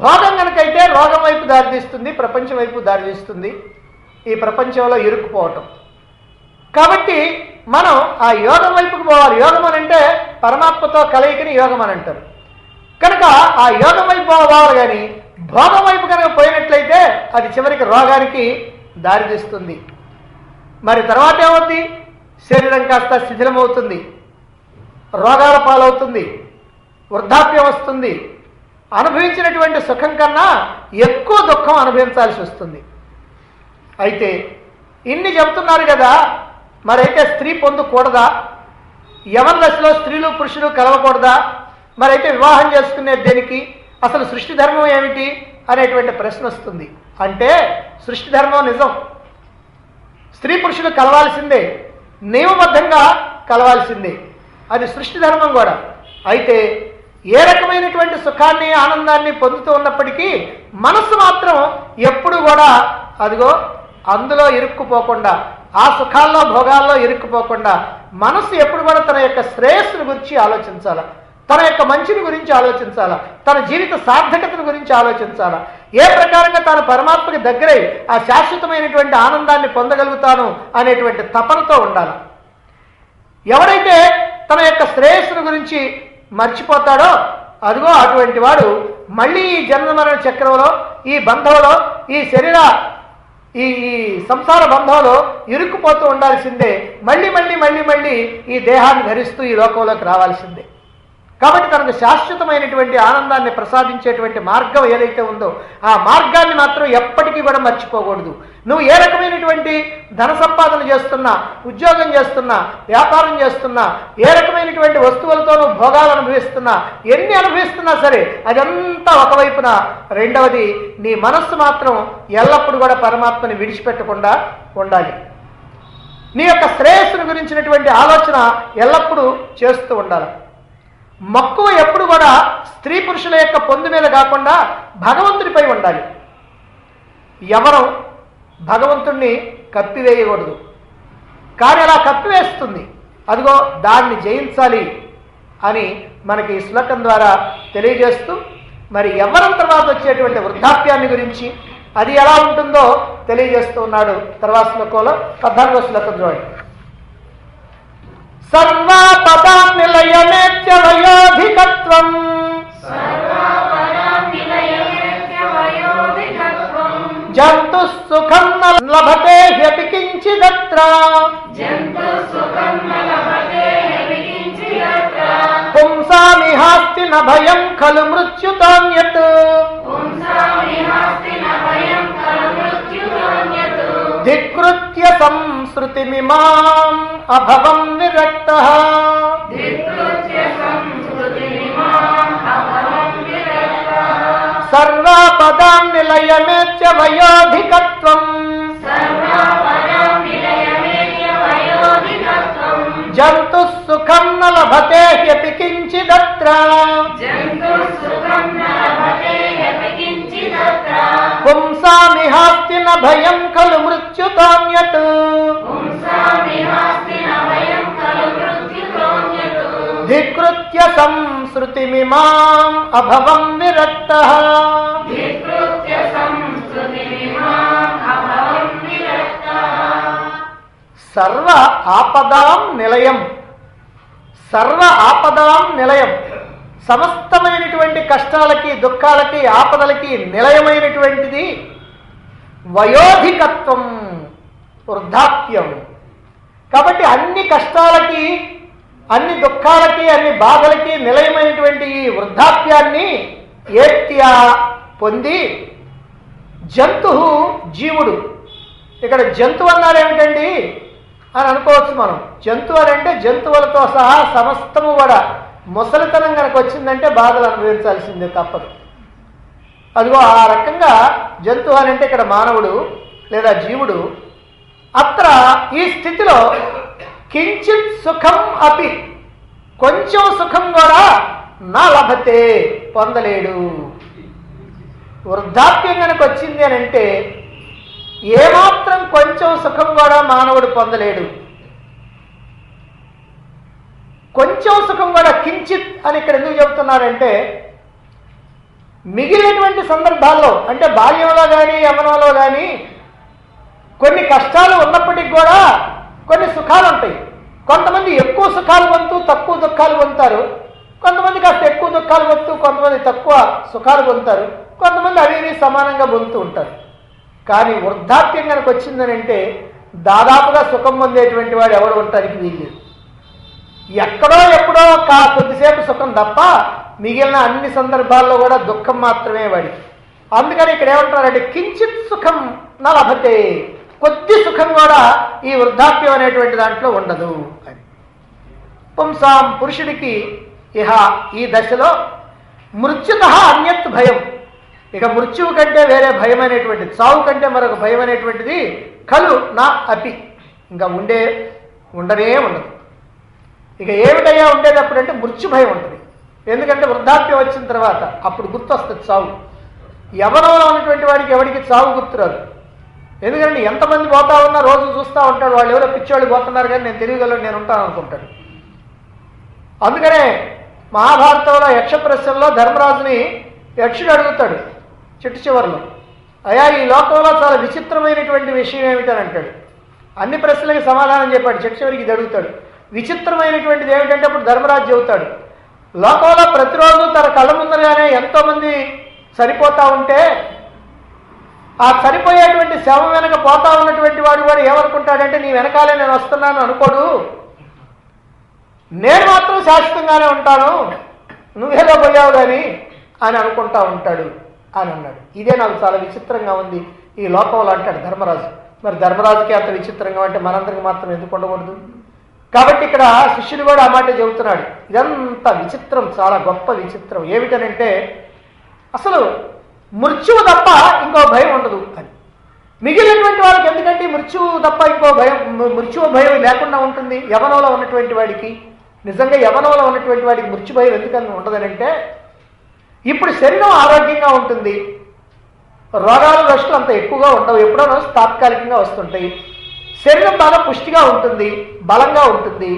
భోగం కనుకైతే రోగం వైపు దారితీస్తుంది, ప్రపంచం వైపు దారితీస్తుంది, ఈ ప్రపంచంలో ఇరుక్కుపోవటం. కాబట్టి మనం ఆ యోగం వైపుకు పోవాలి. యోగం అని అంటే పరమాత్మతో కలయికని యోగం అని అంటారు. కనుక ఆ యోగం వైపు పోవాలి, కానీ భోగం వైపు కనుక పోయినట్లయితే అది చివరికి రోగానికి దారితీస్తుంది. మరి తర్వాత ఏమవుతుంది? శరీరం కాస్త శిథిలమవుతుంది, రోగాల పాలవుతుంది, వృద్ధాప్యం వస్తుంది, అనుభవించినటువంటి సుఖం కన్నా ఎక్కువ దుఃఖం అనుభవించాల్సి వస్తుంది. అయితే ఇన్ని చెబుతున్నారు కదా, మరైతే స్త్రీ పొందకూడదా? యవన దశలో స్త్రీలు పురుషులు కలవకూడదా? మరైతే వివాహం చేసుకునే దేనికి? అసలు సృష్టి ధర్మం ఏమిటి అనేటువంటి ప్రశ్న వస్తుంది. అంటే సృష్టి ధర్మం నిజం, స్త్రీ పురుషులు కలవాల్సిందే, నియమబద్ధంగా కలవాల్సిందే, అది సృష్టి ధర్మం కూడా. అయితే ఏ రకమైనటువంటి సుఖాన్ని ఆనందాన్ని పొందుతూ ఉన్నప్పటికీ మనస్సు మాత్రం ఎప్పుడు కూడా అదిగో అందులో ఇరుక్కుపోకుండా, ఆ సుఖాల్లో భోగాల్లో ఇరుక్కుపోకుండా మనస్సు ఎప్పుడు కూడా తన యొక్క శ్రేయస్సును గురించి ఆలోచించాలా, తన యొక్క మంచిని గురించి ఆలోచించాలా, తన జీవిత సార్థకతను గురించి ఆలోచించాలా, ఏ ప్రకారంగా తాను పరమాత్మకి దగ్గరై ఆ శాశ్వతమైనటువంటి ఆనందాన్ని పొందగలుగుతాను అనేటువంటి తపనతో ఉండాలి. ఎవడైతే తన యొక్క శ్రేయస్సును గురించి మర్చిపోతాడో అదిగో అటువంటి వాడు మళ్ళీ ఈ జన్మ మరణ చక్రంలో, ఈ బంధంలో, ఈ శరీర ఈ సంసార బంధంలో ఇరుక్కుపోతూ ఉండాల్సిందే, మళ్ళీ మళ్ళీ మళ్ళీ మళ్ళీ ఈ దేహాన్ని ధరిస్తూ ఈ లోకంలోకి రావాల్సిందే. కాబట్టి తనకు శాశ్వతమైనటువంటి ఆనందాన్ని ప్రసాదించేటువంటి మార్గం ఏదైతే ఉందో ఆ మార్గాన్ని మాత్రం ఎప్పటికీ కూడా మర్చిపోకూడదు. నువ్వు ఏ రకమైనటువంటి ధన సంపాదన చేస్తున్నా, ఉద్యోగం చేస్తున్నా, వ్యాపారం చేస్తున్నా, ఏ రకమైనటువంటి వస్తువులతో నువ్వు భోగాలు అనుభవిస్తున్నా, ఎన్ని అనుభవిస్తున్నా సరే అదంతా ఒకవైపున, రెండవది నీ మనస్సు మాత్రం ఎల్లప్పుడూ కూడా పరమాత్మని విడిచిపెట్టకుండా ఉండాలి. నీ యొక్క శ్రేయస్సును గురించినటువంటి ఆలోచన ఎల్లప్పుడూ చేస్తూ ఉండాలి. మక్కువ ఎప్పుడు కూడా స్త్రీ పురుషుల యొక్క పొందు మీద కాకుండా భగవంతుడిపై ఉండాలి. ఎవరు భగవంతుణ్ణి కప్పివేయకూడదు, కానీ అలా కప్పివేస్తుంది, అదిగో దాన్ని జయించాలి అని మనకి ఈ శ్లోకం ద్వారా తెలియజేస్తూ, మరి యవ్వనం తర్వాత వచ్చేటువంటి వృద్ధాప్యాన్ని గురించి అది ఎలా ఉంటుందో తెలియజేస్తూ ఉన్నాడు. తర్వాత శ్లోకంలో 14వ శ్లోకం చూడండి. సర్వాపదాం నిలయమేత్య వయోధికత్వం జంతు సుఖం న లభతే హ్యపి కించిదత్ర పుంసామిహాస్తి న భయం ఖలు మృత్యుతాన్యత్ ధికృత్య సంస్మృతిమిమాం అభవం విరక్తః. సర్వాపదాం నిలయమేత్య వయోధికత్వం జంతు సుఖం న లభతే హ్యపి కించిదత్ర పుంసామిహాస్తి న భయం ఖలు మృత్యుతాన్యత్ ధికృత్య సంస్మృతిమిమాం అభవం విరక్తః. సర్వ ఆపదాం నిలయం, సర్వ ఆపదాం నిలయం, సమస్తమైనటువంటి కష్టాలకి, దుఃఖాలకి, ఆపదలకి నిలయమైనటువంటిది వయోధికత్వం, వృద్ధాప్యం. కాబట్టి అన్ని కష్టాలకి, అన్ని దుఃఖాలకి, అన్ని బాధలకి నిలయమైనటువంటి ఈ వృద్ధాప్యాన్ని ఏత్యా పొంది జంతు జీవుడు, ఇక్కడ జంతువు అన్నారేమిటండి అని అనుకోవచ్చు మనం. జంతువు అని అంటే జంతువులతో సహా సమస్తము కూడా, ముసలితనం కనుక వచ్చిందంటే బాధలు అనుభవించాల్సిందే, తప్పదు. అదిగో ఆ రకంగా జంతువు అని అంటే ఇక్కడ మానవుడు లేదా జీవుడు. అత్ర ఈ స్థితిలో కించిత్ సుఖం అపి, కొంచెం సుఖం కూడా నా లభతే, పొందలేడు. వృద్ధాప్యం కనుక వచ్చింది అని అంటే ఏమాత్రం కొంచెం సుఖం కూడా మానవుడు పొందలేడు. కొంచెం సుఖం కూడా, కించిత్ అని ఇక్కడ ఎందుకు చెబుతున్నారంటే మిగిలినటువంటి సందర్భాల్లో, అంటే బాల్యంలో కానీ యవ్వనంలో కానీ కొన్ని కష్టాలు ఉన్నప్పటికీ కూడా కొన్ని సుఖాలు ఉంటాయి. కొంతమంది ఎక్కువ సుఖాలు పొందుతూ తక్కువ దుఃఖాలు పొందుతారు, కొంతమంది కాస్త ఎక్కువ దుఃఖాలు పొందుతూ కొంతమంది తక్కువ సుఖాలు పొందుతారు, కొంతమంది అవి సమానంగా పొందుతూ ఉంటారు. కానీ వృద్ధాప్యం కనుక వచ్చిందని అంటే దాదాపుగా సుఖం పొందేటువంటి వాడు ఎవడు ఉండటానికి వీల్లేదు. ఎక్కడో ఎప్పుడో కొద్దిసేపు సుఖం తప్ప మిగిలిన అన్ని సందర్భాల్లో కూడా దుఃఖం మాత్రమే వాడికి. అందుకని ఇక్కడ ఏమంటారంటే కించిత్ సుఖం నా లభతే, కొద్ది సుఖం కూడా ఈ వృద్ధాప్యం అనేటువంటి దాంట్లో ఉండదు అని. పుంసాం పురుషుడికి ఇహ ఈ దశలో మృత్యుత అన్యత్ భయం, ఇక మృత్యువు కంటే వేరే భయం అనేటువంటిది, చావు కంటే మరొక భయం అనేటువంటిది కలు నా అపి, ఇంకా ఉండనే ఉండదు. ఇక ఏమిటయ్యా ఉండేటప్పుడు అంటే మృత్యు భయం ఉంటుంది. ఎందుకంటే వృద్ధాప్యం వచ్చిన తర్వాత అప్పుడు గుర్తు వస్తుంది చావు. యవనంలో ఉన్నటువంటి వాడికి ఎవరికి చావు గుర్తురాదు. ఎందుకంటే ఎంతమంది పోతా ఉన్నా రోజు చూస్తూ ఉంటాడు, వాళ్ళు ఎవరో పిచ్చోళ్ళు పోతున్నారు కానీ నేను తెలియగలను, నేను ఉంటాను అనుకుంటాడు. అందుకనే మహాభారతంలో యక్ష ప్రశ్నలో ధర్మరాజుని యక్షుడు అడుగుతాడు చిట్టు చివరిలో, అయ్యా ఈ లోకంలో చాలా విచిత్రమైనటువంటి విషయం ఏమిటని అంటాడు. అన్ని ప్రశ్నలకి సమాధానం చెప్పాడు, చిట్టు చివరికి ఇది అడుగుతాడు. విచిత్రమైనటువంటిది ఏమిటంటే అప్పుడు ధర్మరాజు చెబుతాడు, లోకంలో ప్రతిరోజు తన కళ్ళ ముందరగానే ఎంతోమంది సరిపోతా ఉంటే ఆ సరిపోయేటువంటి శవం వెనక పోతా ఉన్నటువంటి వాడు కూడా ఏమనుకుంటాడంటే నీ వెనకాలే నేను వస్తున్నాను అనుకోడు, నేను మాత్రం శాశ్వతంగానే ఉంటాను, నువ్వేదో పోయావు కానీ అని అనుకుంటా ఉంటాడు అని అన్నాడు. ఇదే నాకు చాలా విచిత్రంగా ఉంది ఈ లోకంలో అంటాడు ధర్మరాజు. మరి ధర్మరాజుకి అంత విచిత్రంగా అంటే మనందరికి మాత్రం ఎందుకు ఉండకూడదు? కాబట్టి ఇక్కడ శిష్యుడు కూడా ఆ మాట చెబుతున్నాడు, ఇదంతా విచిత్రం, చాలా గొప్ప విచిత్రం. ఏమిటనంటే అసలు మృత్యువు తప్ప ఇంకో భయం ఉండదు అని. మిగిలినటువంటి వాళ్ళకి ఎందుకంటే మృత్యువు తప్ప ఇంకో భయం, మృత్యువు భయం లేకుండా ఉంటుంది. యవనంలో ఉన్నటువంటి వాడికి, నిజంగా యవనంలో ఉన్నటువంటి వాడికి మృత్యు భయం ఎందుకని ఉండదనంటే ఇప్పుడు శరీరం ఆరోగ్యంగా ఉంటుంది, రోగాలు రష్లు అంత ఎక్కువగా ఉండవు, ఎప్పుడో రోజు తాత్కాలికంగా వస్తుంటాయి, శరీరం బాగా పుష్టిగా ఉంటుంది, బలంగా ఉంటుంది.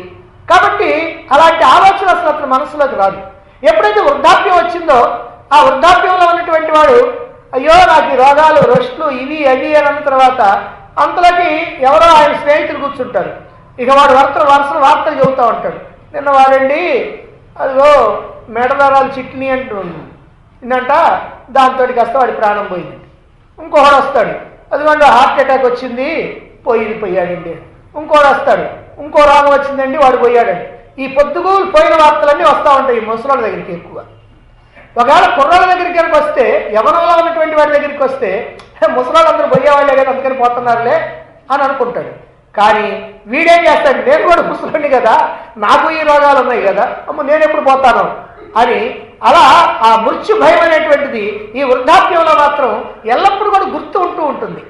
కాబట్టి అలాంటి ఆలోచన అసలు అతని మనసులోకి రాదు. ఎప్పుడైతే వృద్ధాప్యం వచ్చిందో ఆ వృద్ధాప్యంలో ఉన్నటువంటి వాడు అయ్యో నాకు ఈ రోగాలు రష్లు ఇవి అవి అని అన్న తర్వాత అంతలోకి ఎవరో ఆయన స్నేహితులు కూర్చుంటారు. ఇక వాడు వరుసలు వార్తలు చెబుతూ ఉంటాడు, నిన్న వాడండి అదిగో మెడదారాలు చిట్ని అంటుందంట, దాంతో కాస్త వాడి ప్రాణం పోయింది. ఇంకొకడు వస్తాడు, అదిగోండి హార్ట్ అటాక్ వచ్చింది పోయాడండి. ఇంకోడు వస్తాడు, ఇంకో రోగం వచ్చిందండి వాడు పోయాడండి. ఈ పొద్దుగూలు పోయిన వార్తలన్నీ వస్తూ ఉంటాయి ఈ ముసలాళ్ళ దగ్గరికి ఎక్కువ. ఒకవేళ కుర్రాళ్ళ దగ్గరికి కనుక వస్తే, యవనంలో ఉన్నటువంటి వాడి దగ్గరికి వస్తే ముసలాళ్ళు అందరూ పోయేవాళ్ళే కదా అందుకని పోతున్నారులే అని అనుకుంటాడు. కానీ వీడేం చేస్తాడు, నేను కూడా ముసలాడిని కదా, నాకు ఈ రోగాలు ఉన్నాయి కదా, అమ్మ నేను ఎప్పుడు పోతాను అని అలా ఆ మృత్యు భయం అనేటువంటిది ఈ వృద్ధాప్యంలో మాత్రం ఎల్లప్పుడూ కూడా గుర్తు ఉంటూ ఉంటుంది.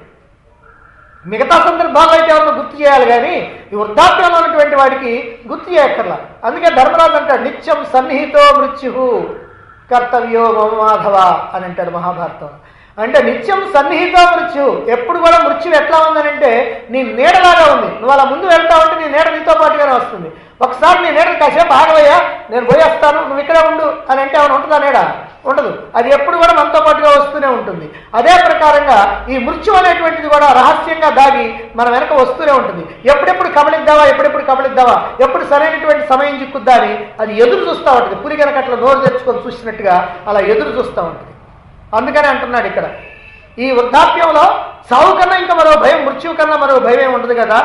మిగతా సందర్భాల్లో అయితే ఎవరిని గుర్తు చేయాలి కానీ ఈ వృద్ధాప్యంలో ఉన్నటువంటి వాడికి గుర్తు చేయక్కర్లా. అందుకే ధర్మరాజు అంటాడు, నిత్యం సన్నిహితో మృత్యు కర్తవ్యో మమ మాధవ అని అంటాడు మహాభారతం. అంటే నిత్యం సన్నిహితో మృత్యు, ఎప్పుడు కూడా మృత్యు ఎట్లా ఉందనంటే నీ నీడలాగా ఉంది. నువ్వు అలా ముందు వెళ్తా ఉంటే నీ నీడ నీతో పాటుగానే వస్తుంది. ఒకసారి నీ నీడ కాసేపు ఆగవయ్యా నేను పోయేస్తాను నువ్వు ఇక్కడే ఉండు అని అంటే ఏమైనా ఉంటుందా? నీడ ఉండదు. అది ఎప్పుడు కూడా మనతో పాటుగా వస్తూనే ఉంటుంది. అదే ప్రకారంగా ఈ మృత్యు అనేటువంటిది కూడా రహస్యంగా దాగి మన వెనక వస్తూనే ఉంటుంది. ఎప్పుడెప్పుడు కబలిద్దావా ఎప్పుడు సరైనటువంటి సమయం చిక్కుద్దా అని అది ఎదురు చూస్తూ ఉంటుంది. పులి కనుక అట్లా నోరు తెచ్చుకొని చూసినట్టుగా అలా ఎదురు చూస్తూ ఉంటుంది. అందుకని అంటున్నాడు ఇక్కడ, ఈ వృద్ధాప్యంలో సావు కన్నా ఇంకా మరో భయం, మృత్యువు కన్నా మరో భయం ఏమి ఉండదు కదా.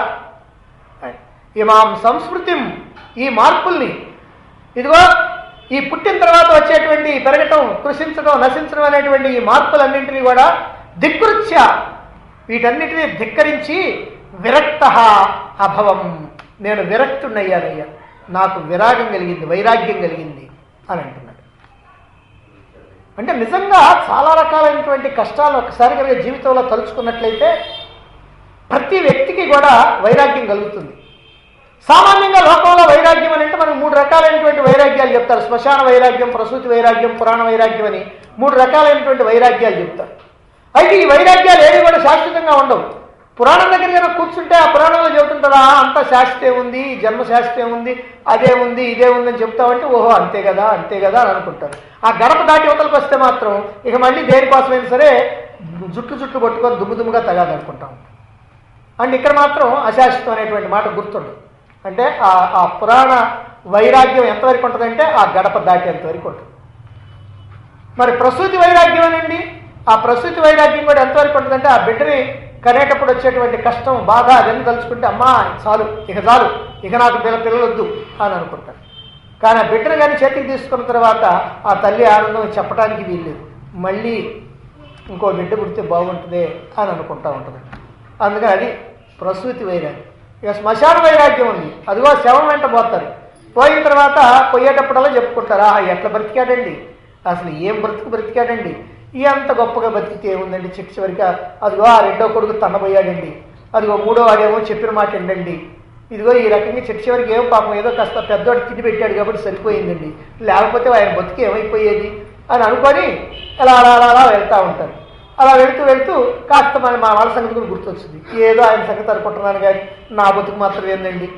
ఇమాం సంస్కృతిం, ఈ మార్పుల్ని, ఇదిగో ఈ పుట్టిన తర్వాత వచ్చేటువంటి పెరగటం, కృషించడం, నశించడం అనేటువంటి ఈ మార్పులన్నింటినీ కూడా ధిక్కృత్య, వీటన్నిటినీ ధిక్కరించి విరక్త అభవం, నేను విరక్తున్నయ్యానయ్యా, నాకు విరాగం కలిగింది, వైరాగ్యం కలిగింది అని అంటున్నాడు. అంటే నిజంగా చాలా రకాలైనటువంటి కష్టాలు ఒకసారి కనుక జీవితంలో తలుచుకున్నట్లయితే ప్రతి వ్యక్తికి కూడా వైరాగ్యం కలుగుతుంది. సామాన్యంగా లోకంలో వైరాగ్యం అని అంటే మనకు 3 రకాలైనటువంటి వైరాగ్యాలు చెప్తారు. శ్మశాన వైరాగ్యం, ప్రసూతి వైరాగ్యం, పురాణ వైరాగ్యం అని 3 రకాలైనటువంటి వైరాగ్యాలు చెప్తారు. అయితే ఈ వైరాగ్యాలు ఏవి కూడా శాశ్వతంగా ఉండవు. పురాణం దగ్గర కనుక కూర్చుంటే ఆ పురాణంలో చెబుతుంటారా అంత శాశ్వతం ఉంది, జన్మ శాశ్వతం ఉంది, అదే ఉంది ఇదే ఉందని చెప్తామంటే ఓహో అంతే కదా అని అనుకుంటారు. ఆ గడప దాటి అవతలకు వస్తే మాత్రం ఇక మళ్ళీ దేనికోసమైనా సరే జుట్లు పట్టుకొని దుమ్ముగా తగాదనుకుంటాం. అండ్ ఇక్కడ మాత్రం అశాశ్వతం అనేటువంటి మాట గుర్తుండదు. అంటే ఆ పురాణ వైరాగ్యం ఎంతవరకు ఉంటుందంటే ఆ గడప దాటి ఎంతవరకు ఉంటుంది. మరి ప్రసూతి వైరాగ్యం అనండి, ఆ ప్రసూతి వైరాగ్యం కూడా ఎంతవరకు ఉంటుందంటే ఆ బిడ్డని కనేటప్పుడు వచ్చేటువంటి కష్టం, బాధ అదన్నీ తలుచుకుంటే అమ్మా చాలు ఇక నాకు పిల్లలు వద్దు అని అనుకుంటారు. కానీ ఆ బిడ్డను కానీ చేతికి తీసుకున్న తర్వాత ఆ తల్లి ఆనందం చెప్పడానికి వీల్లేదు. మళ్ళీ ఇంకో బిడ్డ పుడితే బాగుంటుందే అని అనుకుంటూ ఉంటుంది. అందుకని అది ప్రసూతి వైరాగ్యం. ఇక శ్మశాన వైరాగ్యం ఉంది. అదిగో శవం వెంట పోతారు. పోయిన తర్వాత పోయేటప్పుడల్లా చెప్పుకుంటారా ఎట్లా బ్రతికాడండి, అసలు ఏం బ్రతికాడండి, ఎంత గొప్పగా బతికితే ఏముందండి, చివరికి అదిగో ఆ రెండో కొడుకు తన్నబోయాడండి, అదిగో మూడో వాడేమో చెప్పిన మాట ఏంటండి, ఇదిగో ఈ రకంగా చివరికి ఏమో పాపం ఏదో కాస్త పెద్దవాడు తిండి పెట్టాడు కాబట్టి సరిపోయిందండి, లేకపోతే ఆయన బతికి ఏమైపోయేది అని అనుకొని అలా అలా అలా అలా వెళ్తూ ఉంటారు. అలా వెళ్తూ కాస్త మా వాళ్ళ సంగతి కూడా గుర్తొచ్చింది. ఏదో ఆయన సంగతి అనుకుంటున్నాను కానీ నా బతుకు మాత్రం ఏందండి,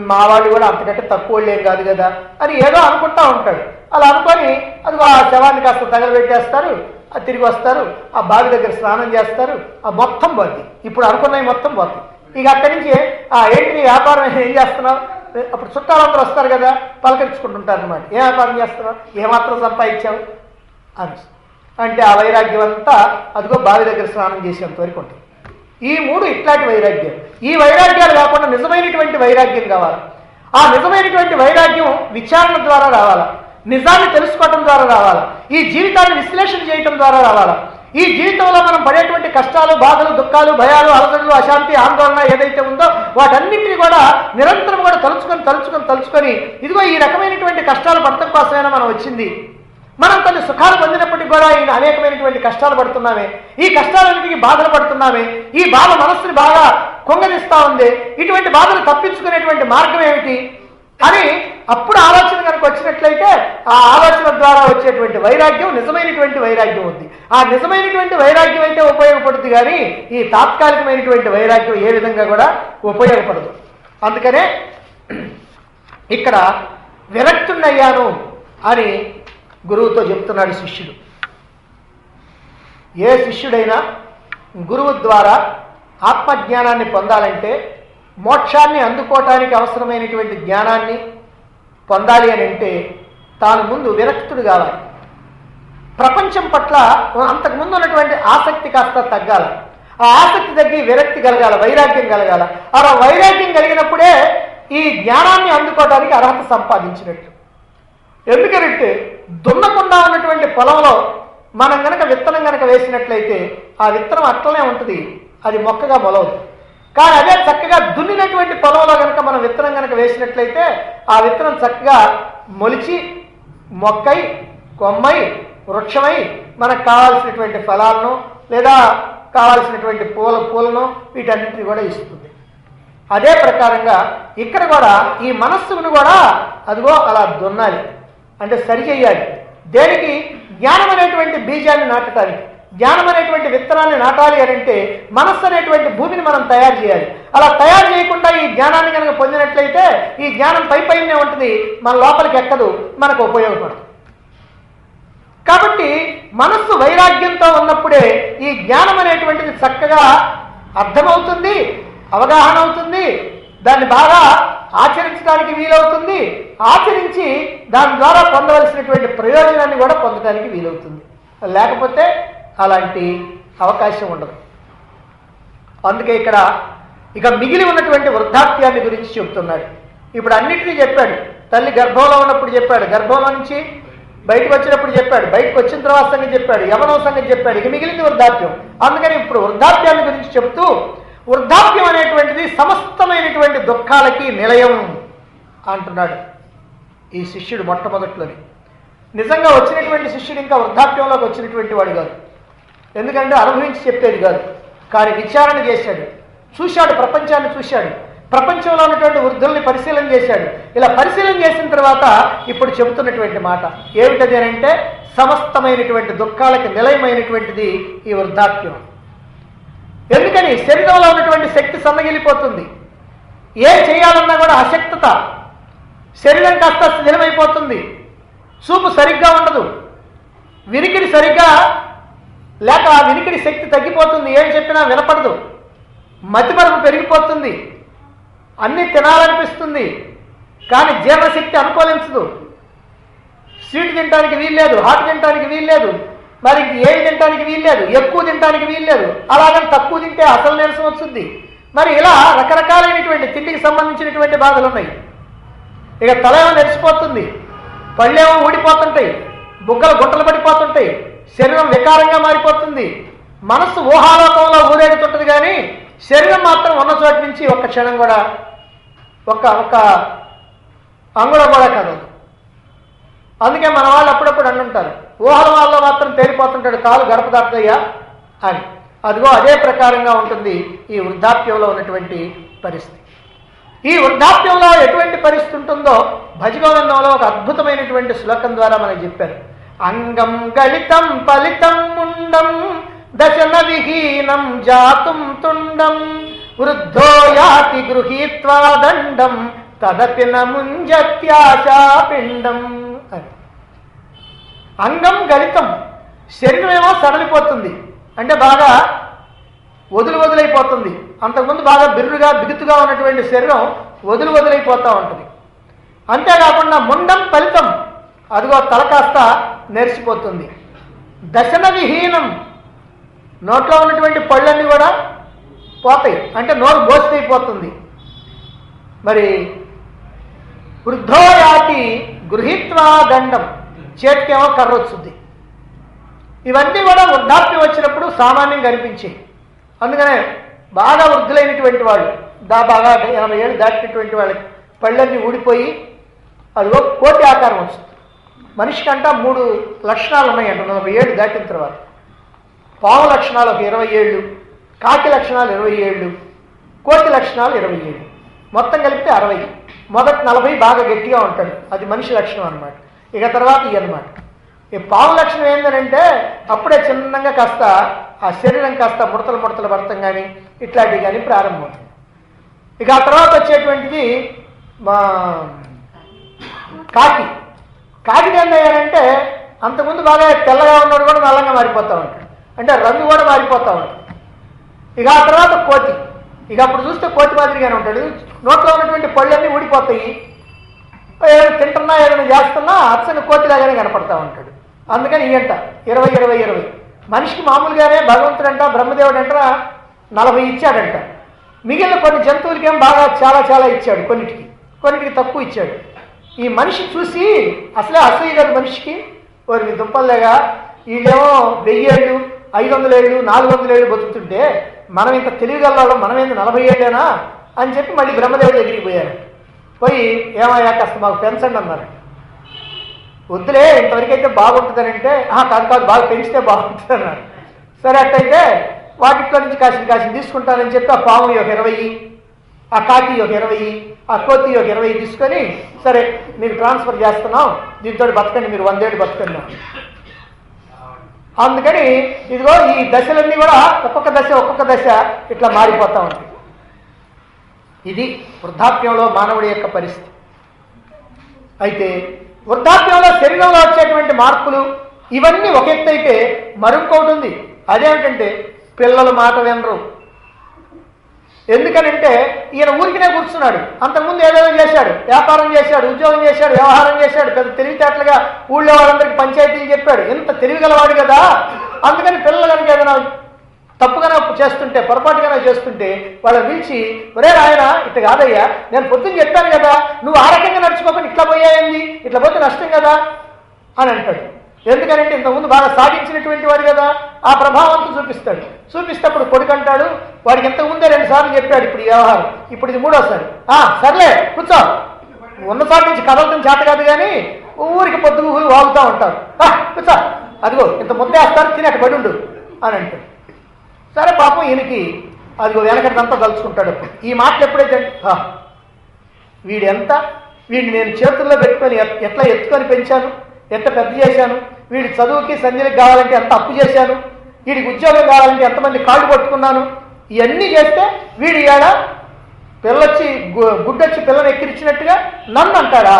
మా వాళ్ళు కూడా అంతకంటే తక్కువ వాళ్ళు ఏం కాదు కదా అని ఏదో అనుకుంటా ఉంటాడు. అలా అనుకొని అది ఆ శవాన్ని కాస్త తగలబెట్టేస్తారు. అది తిరిగి వస్తారు, ఆ బావి దగ్గర స్నానం చేస్తారు, ఆ మొత్తం పోద్ది. ఇప్పుడు అనుకున్నవి మొత్తం పోద్ది. ఇక అక్కడి నుంచి ఏంటి వ్యాపారం ఏం చేస్తున్నావు, అప్పుడు చుట్టాలందరూ వస్తారు కదా, పలకరించుకుంటుంటారు అనమాట. ఏ వ్యాపారం చేస్తున్నావు, ఏమాత్రం సంపాదించావు అని. అంటే ఆ వైరాగ్యం అంతా అదిగో బావి దగ్గర స్నానం చేసేంత వరకు ఉంటుంది. ఈ మూడు ఇట్లాంటి వైరాగ్యం. ఈ వైరాగ్యాలు కాకుండా నిజమైనటువంటి వైరాగ్యం కావాలి. ఆ నిజమైనటువంటి వైరాగ్యం విచారణ ద్వారా రావాలా, నిజాన్ని తెలుసుకోవటం ద్వారా రావాలా, ఈ జీవితాన్ని విశ్లేషణ చేయటం ద్వారా రావాలా. ఈ జీవితంలో మనం పడేటువంటి కష్టాలు, బాధలు, దుఃఖాలు, భయాలు, అలసటలు, అశాంతి, ఆందోళన ఏదైతే ఉందో వాటన్నింటినీ కూడా నిరంతరం కూడా తలుచుకొని ఇదిగో ఈ రకమైనటువంటి కష్టాలు పడటం కోసమైనా మనం వచ్చింది, మనం కొన్ని సుఖాలు పొందినప్పటికీ కూడా ఈ అనేకమైనటువంటి కష్టాలు పడుతున్నామే, ఈ కష్టాలన్నింటికి బాధలు పడుతున్నామే, ఈ బాధ మనస్సుని బాగా కుంగదీస్తూ ఉంది, ఇటువంటి బాధలు తప్పించుకునేటువంటి మార్గం ఏమిటి అని అప్పుడు ఆలోచన కనుక వచ్చినట్లయితే ఆ ఆలోచన ద్వారా వచ్చేటువంటి వైరాగ్యం నిజమైనటువంటి వైరాగ్యం ఉంది. ఆ నిజమైనటువంటి వైరాగ్యం అయితే ఉపయోగపడుతుంది, కానీ ఈ తాత్కాలికమైనటువంటి వైరాగ్యం ఏ విధంగా కూడా ఉపయోగపడదు. అందుకనే ఇక్కడ విరక్తున్నయ్యాను అని గురువుతో చెప్తున్నాడు శిష్యుడు. ఏ శిష్యుడైనా గురువు ద్వారా ఆత్మజ్ఞానాన్ని పొందాలంటే, మోక్షాన్ని అందుకోవటానికి అవసరమైనటువంటి జ్ఞానాన్ని పొందాలి అని అంటే తాను ముందు విరక్తుడు కావాలి. ప్రపంచం పట్ల అంతకుముందు ఉన్నటువంటి ఆసక్తి కాస్త తగ్గాల. ఆ ఆసక్తి తగ్గి విరక్తి కలగాల, వైరాగ్యం కలగాల. అలా వైరాగ్యం కలిగినప్పుడే ఈ జ్ఞానాన్ని అందుకోవడానికి అర్హత సంపాదించినట్టు. ఎందుకంటే దున్నకుండా ఉన్నటువంటి పొలంలో మనం గనక విత్తనం గనక వేసినట్లయితే ఆ విత్తనం అట్లనే ఉంటుంది, అది మొక్కగా మొలవదు. కానీ అదే చక్కగా దున్నినటువంటి పొలంలో కనుక మనం విత్తనం కనుక వేసినట్లయితే ఆ విత్తనం చక్కగా మొలిచి మొక్కై కొమ్మై వృక్షమై మనకు కావాల్సినటువంటి ఫలాలను లేదా కావాల్సినటువంటి పూలను వీటన్నిటిని కూడా ఇస్తుంది. అదే ప్రకారంగా ఇక్కడ కూడా ఈ మనస్సును కూడా అదిగో అలా దున్నాలి, అంటే సరి చేయాలి. దేనికి? జ్ఞానం అనేటువంటి బీజాన్ని నాటడానికి, జ్ఞానం అనేటువంటి విత్తనాన్ని నాటాలి అని అంటే మనస్సు అనేటువంటి భూమిని మనం తయారు చేయాలి. అలా తయారు చేయకుండా ఈ జ్ఞానాన్ని కనుక పొందినట్లయితే ఈ జ్ఞానం పైనే ఉంటుంది, మన లోపలికి ఎక్కదు, మనకు ఉపయోగపడదు. కాబట్టి మనస్సు వైరాగ్యంతో ఉన్నప్పుడే ఈ జ్ఞానం అనేటువంటిది చక్కగా అర్థమవుతుంది, అవగాహన అవుతుంది, దాన్ని బాగా ఆచరించడానికి వీలవుతుంది, ఆచరించి దాని ద్వారా పొందవలసినటువంటి ప్రయోజనాన్ని కూడా పొందడానికి వీలవుతుంది. లేకపోతే అలాంటి అవకాశం ఉండదు. అందుకే ఇక్కడ ఇక మిగిలి ఉన్నటువంటి వృద్ధాప్యాన్ని గురించి చెబుతున్నాడు. ఇప్పుడు అన్నిటినీ చెప్పాడు. తల్లి గర్భంలో ఉన్నప్పుడు చెప్పాడు, గర్భంలో నుంచి బయటకు వచ్చినప్పుడు చెప్పాడు, బయటకు వచ్చిన తర్వాత సంగతి చెప్పాడు, యవనం సంగతి చెప్పాడు, ఇక మిగిలింది వృద్ధాప్యం. అందుకని ఇప్పుడు వృద్ధాప్యాన్ని గురించి చెబుతూ వృద్ధాప్యం అనేటువంటిది సమస్తమైనటువంటి దుఃఖాలకి నిలయం అంటున్నాడు ఈ శిష్యుడు మొట్టమొదట్లోని. నిజంగా వచ్చినటువంటి శిష్యుడు ఇంకా వృద్ధాప్యంలోకి వచ్చినటువంటి వాడు కాదు, ఎందుకంటే అనుభవించి చెప్పేది కాదు. కానీ విచారణ చేశాడు, చూశాడు, ప్రపంచాన్ని చూశాడు, ప్రపంచంలో ఉన్నటువంటి వృద్ధుల్ని పరిశీలన చేశాడు. ఇలా పరిశీలన చేసిన తర్వాత ఇప్పుడు చెబుతున్నటువంటి మాట ఏమిటది అని అంటే సమస్తమైనటువంటి దుఃఖాలకి నిలయమైనటువంటిది ఈ వృద్ధాప్యం. ఎందుకని? శరీరంలో ఉన్నటువంటి శక్తి సన్నగిలిపోతుంది, ఏం చేయాలన్నా కూడా అశక్తత, శరీరం కాస్త శిథిలమైపోతుంది, చూపు సరిగ్గా ఉండదు, వినికిడి సరిగ్గా లేక ఆ వినికిడి శక్తి తగ్గిపోతుంది, ఏం చెప్పినా వినపడదు, మతిమరుపు పెరిగిపోతుంది, అన్నీ తినాలనిపిస్తుంది కానీ జీర్ణశక్తి అనుకూలించదు, స్వీట్ తినడానికి వీల్లేదు, హాట్ తినడానికి వీల్లేదు, మరి ఏమి తినడానికి వీల్లేదు, ఎక్కువ తినడానికి వీల్లేదు, అలాగని తక్కువ తింటే అసలు నీరసం వస్తుంది. మరి ఇలా రకరకాలైనటువంటి తిండికి సంబంధించినటువంటి బాధలు ఉన్నాయి. ఇక తలేమో నెరిసిపోతుంది, పళ్ళేమో ఊడిపోతుంటాయి, బుగ్గలు గుంటలు పడిపోతుంటాయి, శరీరం వికారంగా మారిపోతుంది, మనస్సు ఊహాలోకంలో ఊరేగుతుంటుంది కానీ శరీరం మాత్రం ఉన్న చోటు నుంచి ఒక్క క్షణం కూడా ఒక్క అంగుళం కూడా కదలదు. అందుకే మన వాళ్ళు అప్పుడప్పుడు అంటుంటారు, ఊహల వాళ్ళలో మాత్రం తేలిపోతుంటాడు, కాలు గడప దాటుదయ్యా అని. అదిగో అదే ప్రకారంగా ఉంటుంది ఈ వృద్ధాప్యంలో ఉన్నటువంటి పరిస్థితి. ఈ వృద్ధాప్యంలో ఎటువంటి పరిస్థితి ఉంటుందో భజగోవిందంలో ఒక అద్భుతమైనటువంటి శ్లోకం ద్వారా మనకు చెప్పారు. అంగం గళితం ఫలితం ముండం దశన విహీనం జాతుం తుండం వృద్ధో యాతి గృహీత్వా దండం తదపిన ముంజత్యాశాపిండం అని. అంగం గళితం, శరీరమేమో సడలిపోతుంది, అంటే బాగా వదులైపోతుంది. అంతకుముందు బాగా బిగుతుగా ఉన్నటువంటి శరీరం వదులైపోతూ ఉంటుంది. అంతేకాకుండా ముండం ఫలితం, అదిగో తల కాస్త నెరిసిపోతుంది. దశన విహీనం, నోట్లో ఉన్నటువంటి పళ్ళన్నీ కూడా పోతాయి, అంటే నోరు బోసిపోతుంది. మరి వృద్ధో యాతి గృహీత్వా దండం, చేతికేమో కర్ర వచ్చుద్ది. ఇవన్నీ కూడా వృద్ధాప్యం వచ్చినప్పుడు సామాన్యంగా కనిపించాయి. అందుకనే బాగా వృద్ధులైనటువంటి వాళ్ళు, బాగా 80 ఏళ్ళు దాటినటువంటి వాళ్ళకి పళ్ళన్నీ ఊడిపోయి అదిగో కోటి ఆకారం వస్తుంది. మనిషికంట 3 లక్షణాలు ఉన్నాయంట 40 ఏళ్ళు దాటిన తర్వాత. పాము లక్షణాలు ఒక 20 ఏళ్ళు, కాకి లక్షణాలు 20 ఏళ్ళు, కోటి లక్షణాలు 20 ఏళ్ళు, మొత్తం కలిపితే 60. మొదటి 40 బాగా గట్టిగా ఉంటాడు, అది మనిషి లక్షణం అనమాట. ఇక తర్వాత ఇవి అనమాట. ఈ పాము లక్షణం ఏంటంటే అప్పుడే చిన్నగా కాస్త ఆ శరీరం కాస్త ముడతలు పడతాం కానీ ఇట్లాంటివి కానీ ప్రారంభమవుతుంది. ఇక ఆ తర్వాత వచ్చేటువంటిది మా కాకి ఏంటంటే అంతకుముందు బాగా తెల్లగా ఉన్నాడు కూడా నల్లంగా మారిపోతూ ఉంటాడు, అంటే రంగు కూడా మారిపోతూ ఉంటుంది. ఇక ఆ తర్వాత కోతి, ఇక అప్పుడు చూస్తే కోతి మాదిరిగానే ఉంటాడు, నోట్లో ఉన్నటువంటి పళ్ళన్నీ ఊడిపోతాయి, ఏదైనా తింటున్నా ఏదైనా చేస్తున్నా అచ్చని కోతిలాగానే కనపడతా ఉంటాడు. అందుకని ఇయంట 20 మనిషికి మామూలుగానే భగవంతుడంట బ్రహ్మదేవుడు అంట 40 ఇచ్చాడంట. మిగిలిన కొన్ని జంతువులకేం బాగా చాలా ఇచ్చాడు, కొన్నిటికి తక్కువ ఇచ్చాడు. ఈ మనిషి చూసి అసలే అసూయ కదా మనిషికి, వారి దుంపల్లేగా వీళ్ళేమో 1000 ఏళ్ళు 500 ఏళ్ళు 400 ఏళ్ళు బతుకుతుంటే మనం ఇంత తెలివిగలవాళ్ళం, మనమేంది 40 ఏళ్ళేనా అని చెప్పి మళ్ళీ బ్రహ్మదేవుడి దగ్గరికి పోయారు. పోయి ఏమయ్యా కాస్త మాకు పెంచండి అన్నారు. వద్దులే ఇంతవరకైతే బాగుంటుందనంటే కాదు బాగా పెంచితే బాగుంటుంది అన్నారు. సరే అట్టయితే వాటిలో నుంచి కాసిన తీసుకుంటానని చెప్పి ఆ పాము ఒక 20, ఆ కాకి ఒక 20, ఆ కోతి ఒక 20 తీసుకొని సరే మీకు ట్రాన్స్ఫర్ చేస్తున్నాం, దీంతో బతకండి, మీరు 100 ఏళ్ళు బతకండి. అందుకని ఇదిగో ఈ దశలన్నీ కూడా ఒక్కొక్క దశ ఇట్లా మారిపోతూ ఉంటాయి. ఇది వృద్ధాప్యంలో మానవుడి యొక్క పరిస్థితి. అయితే వృద్ధాప్యంలో శరీరంలో వచ్చేటువంటి మార్పులు ఇవన్నీ ఒక ఎత్తు అయితే మరొకటి ఉంది. అదేమిటంటే పిల్లలు మాట వినరు. ఎందుకనంటే ఈయన ఊరికినే కూర్చున్నాడు, అంతకుముందు ఏదైనా చేశాడు, వ్యాపారం చేశాడు, ఉద్యోగం చేశాడు, వ్యవహారం చేశాడు, పెద్ద తెలివితేటలుగా ఊళ్ళో వాళ్ళందరికీ పంచాయతీలు చెప్పాడు, ఎంత తెలివిగలవాడు కదా. అందుకని పిల్లలు కనుక ఏదైనా తప్పుగానే చేస్తుంటే పొరపాటుగానే చేస్తుంటే వాళ్ళని పిలిచి, ఒరే ఆయన ఇట్లా కాదయ్యా, నేను పొద్దున్న చెప్పాను కదా, నువ్వు ఆ రకంగా నడుచుకోకుండా ఇట్లా పోయాయండి, ఇట్లా పోతే నష్టం కదా అని అంటాడు. ఎందుకనంటే ఇంతకుముందు బాగా సాధించినటువంటి వాడు కదా, ఆ ప్రభావంతో చూపిస్తేప్పుడు కొడుకు అంటాడు, వాడికి ఇంతకుముందే 2 సార్లు చెప్పాడు, ఇప్పుడు ఈ వ్యవహారం, ఇప్పుడు ఇది 3వసారి. సర్లే కూర్చో, ఉన్నసారి నుంచి కదలటం చేత కాదు కానీ ఊరికి పొద్దుగు వాగుతూ ఉంటారు, కూర్చో అదిగో ఇంత ముద్దేస్తారు తిని అటు పడి ఉండు అని అంటాడు. సరే పాపం ఈయనకి అదిగో వెనకటిదంతా తలుచుకుంటాడు. ఈ మాటలు ఎప్పుడైతే వీడిని నేను చేతుల్లో పెట్టుకొని ఎట్లా ఎత్తుకొని పెంచాను, ఎట్లా పెద్ద చేశాను, వీడి చదువుకి సంధ్యలకు కావాలంటే ఎంత అప్పు చేశాను, వీడికి ఉద్యోగం కావాలంటే ఎంతమంది కాళ్ళు పట్టుకున్నాను, ఇవన్నీ చేస్తే వీడి ఏడ పిల్లొచ్చి గుడ్డొచ్చి పిల్లని ఎక్కిరించినట్టుగా నన్ను అంటాడా,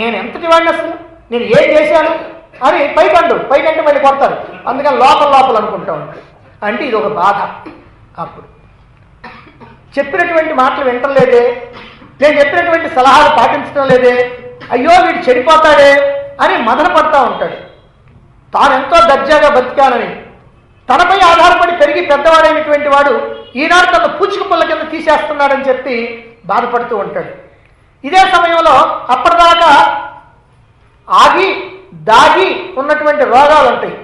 నేను ఎంతటి వాడిని అసలు, నేను ఏం చేశాను అని పైకంటే మళ్ళీ కొడతారు. అందుకని లోపల అనుకుంటా ఉంటాడు. అంటే ఇది ఒక బాధ. అప్పుడు చెప్పినటువంటి మాటలు వింటలేదే, నేను చెప్పినటువంటి సలహాలు పాటించడం లేదే, అయ్యో వీడు చెడిపోతాడే అని మదన పడతా ఉంటాడు. తానెంతో దర్జాగా బతికానని తనపై ఆధారపడి పెరిగి పెద్దవాడైనటువంటి వాడు ఈనాడు తన పూచిక పుల్ల కింద తీసేస్తున్నాడని చెప్పి బాధపడుతూ ఉంటాడు. ఇదే సమయంలో అప్పటిదాకా ఆగి దాగి ఉన్నటువంటి రోగాలు ఉంటాయి.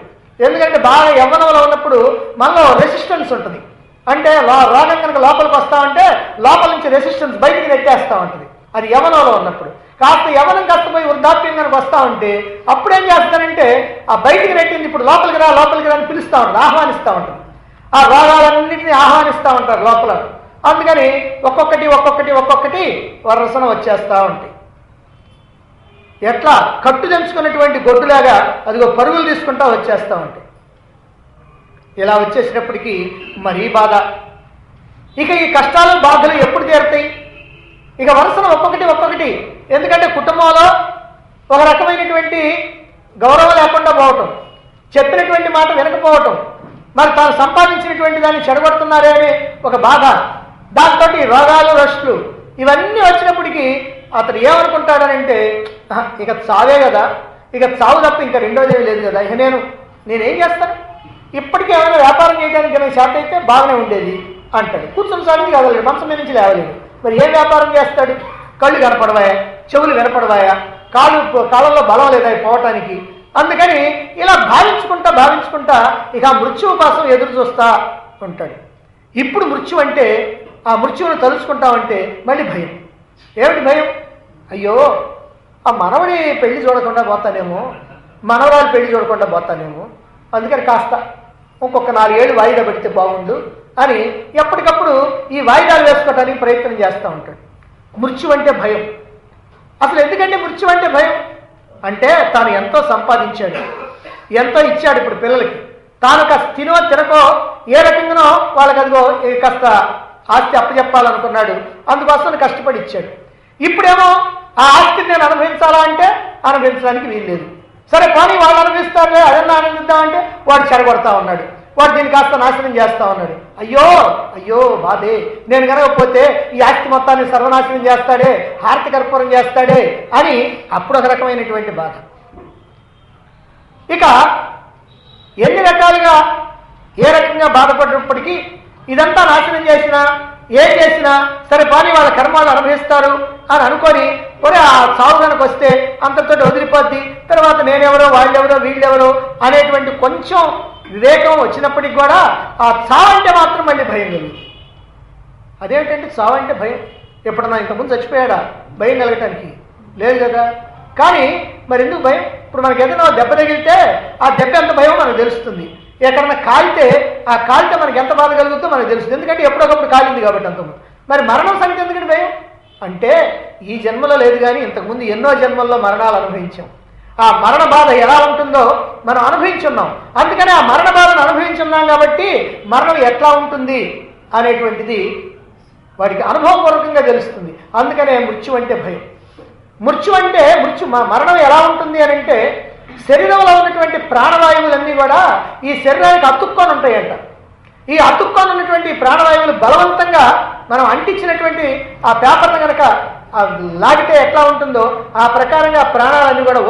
ఎందుకంటే బాగా యవ్వనంలో ఉన్నప్పుడు మనలో రెసిస్టెన్స్ ఉంటుంది, అంటే రోగం కనుక లోపలికి వస్తా ఉంటే లోపల నుంచి రెసిస్టెన్స్ బయటికి నెట్టేస్తూ ఉంటుంది. అది యవనంలో ఉన్నప్పుడు. కాస్త యవనం కష్టపోయి వృద్ధాప్యం కనుక వస్తూ ఉంటే అప్పుడు ఏం చేస్తానంటే ఆ బయటికి నెట్టింది ఇప్పుడు లోపలికి రా అని పిలుస్తూ ఉంటుంది, ఆహ్వానిస్తూ ఉంటుంది. ఆ రోగాలన్నింటినీ ఆహ్వానిస్తూ ఉంటారు లోపల. అందుకని ఒక్కొక్కటి వరసన వచ్చేస్తూ ఉంటాయి. ఎట్లా కట్టు తెంచుకున్నటువంటి గొడ్డులాగా అదిగో పరుగులు తీసుకుంటా వచ్చేస్తూ ఉంటాయి. ఇలా వచ్చేసినప్పటికీ మరీ బాధ. ఇక ఈ కష్టాలు బాధలు ఎప్పుడు తీరుతాయి? ఇక వరుసన ఒక్కొక్కటి. ఎందుకంటే కుటుంబంలో ఒక రకమైనటువంటి గౌరవం లేకుండా పోవటం, చెప్పినటువంటి మాట వినకపోవటం, మరి తాను సంపాదించినటువంటి దాన్ని చెడగొడుతున్నారే అనే ఒక బాధ, దాంతో రోగాలు రష్లు ఇవన్నీ వచ్చినప్పటికీ అతను ఏమనుకుంటాడనంటే ఇక చావే కదా, ఇక చావు తప్ప ఇంకా రెండోది లేదు కదా, ఇక నేనేం చేస్తాను, ఇప్పటికీ ఏమైనా వ్యాపారం చేయడానికి ఏమైనా శాతం అయితే బాగానే ఉండేది అంటాడు. కూర్చొని సాధించి కదలేడు, మనసు మీద నుంచి లేవలేడు. మరి ఏం వ్యాపారం చేస్తాడు? కళ్ళు కనపడవాయా, చెవులు వినపడవాయా, కాళ్ళల్లో బలం లేదా పోవటానికి. అందుకని ఇలా భావించుకుంటా ఇక మృత్యువు కోసం ఎదురు చూస్తా ఉంటాడు. ఇప్పుడు మృత్యు అంటే ఆ మృత్యువును తలుచుకుంటామంటే మళ్ళీ భయం. ఏమిటి భయం? అయ్యో ఆ మనవడి పెళ్లి చూడకుండా పోతానేమో, మనవరాలు పెళ్లి చూడకుండా పోతానేమో, అందుకని కాస్త ఇంకొక 4 ఏళ్ళు వాయిదా పెడితే బాగుండు అని ఎప్పటికప్పుడు ఈ వాయిదాలు వేసుకోవడానికి ప్రయత్నం చేస్తూ ఉంటాడు. మృత్యు అంటే భయం. అసలు ఎందుకంటే మృత్యు అంటే భయం అంటే తాను ఎంతో సంపాదించాడు, ఎంతో ఇచ్చాడు ఇప్పుడు పిల్లలకి, తాను కాస్త తినకో ఏ రకంగానో వాళ్ళకి అదిగో కాస్త ఆస్తి అప్పచెప్పాలనుకున్నాడు, అందుకోసం కష్టపడి ఇచ్చాడు. ఇప్పుడేమో ఆ ఆస్తిని నేను అనుభవించాలా అంటే అనుభవించడానికి వీల్లేదు. సరే కానీ వాళ్ళు అనుభవిస్తారులే, అదన్నా ఆనందిద్దామంటే వాడు చెడగొడతా ఉన్నాడు, వాడు దీన్ని కాస్త నాశనం చేస్తా ఉన్నాడు. అయ్యో బాధే, నేను కనకపోతే ఈ ఆస్తి మొత్తాన్ని సర్వనాశనం చేస్తాడే, హారతి కర్పూరం చేస్తాడే అని అప్పుడు ఒక రకమైనటువంటి బాధ. ఇక ఎన్ని రకాలుగా ఏ రకంగా బాధపడినప్పటికీ ఇదంతా నాశనం చేసినా ఏం చేసినా సరే పాని వాళ్ళ కర్మాలు అనుభవిస్తారు అని అనుకొని ఒరే ఆ చావు కనుక వస్తే అంతతో వదిలిపోద్ది, తర్వాత నేనెవరో వాళ్ళెవరో వీళ్ళెవరో అనేటువంటి కొంచెం వివేకం వచ్చినప్పటికి కూడా ఆ చావంటే మాత్రం మళ్ళీ భయం కలుగుతుంది. అదేంటంటే చావంటే భయం? ఎప్పుడన్నా ఇంతకుముందు చచ్చిపోయాడా భయం కలగటానికి? లేదు కదా. కానీ మరి ఎందుకు భయం? ఇప్పుడు మనకి ఏదైనా దెబ్బ తగిలితే ఆ దెబ్బ ఎంత భయం మనకు తెలుస్తుంది. ఎక్కడన్నా కాలితే ఆ కాలితే మనకి ఎంత బాధ కలుగుతుందో మనకు తెలుస్తుంది, ఎందుకంటే ఎప్పుడొకప్పుడు కాలింది కాబట్టి అంతకుముందు. మరి మరణం సంగతి ఎందుకంటే భయం అంటే ఈ జన్మలో లేదు కానీ ఇంతకుముందు ఎన్నో జన్మల్లో మరణాలు అనుభవించాం. ఆ మరణ బాధ ఎలా ఉంటుందో మనం అనుభవించున్నాం. అందుకని ఆ మరణ బాధను అనుభవించున్నాం కాబట్టి మరణం ఎట్లా ఉంటుంది అనేటువంటిది వాడికి అనుభవపూర్వకంగా తెలుస్తుంది. అందుకనే మృత్యు అంటే భయం. మరణం ఎలా ఉంటుంది అని అంటే శరీరంలో ఉన్నటువంటి ప్రాణవాయువులన్నీ కూడా ఈ శరీరానికి అతుక్కొని ఉంటాయంట. ఈ అతుక్కొని ఉన్నటువంటి ప్రాణవాయువులు బలవంతంగా మనం అంటించినటువంటి ఆ పేపర్ను కనుక లాగితే ఎట్లా ఉంటుందో ఆ ప్రకారంగా ప్రాణాలన్నీ కూడా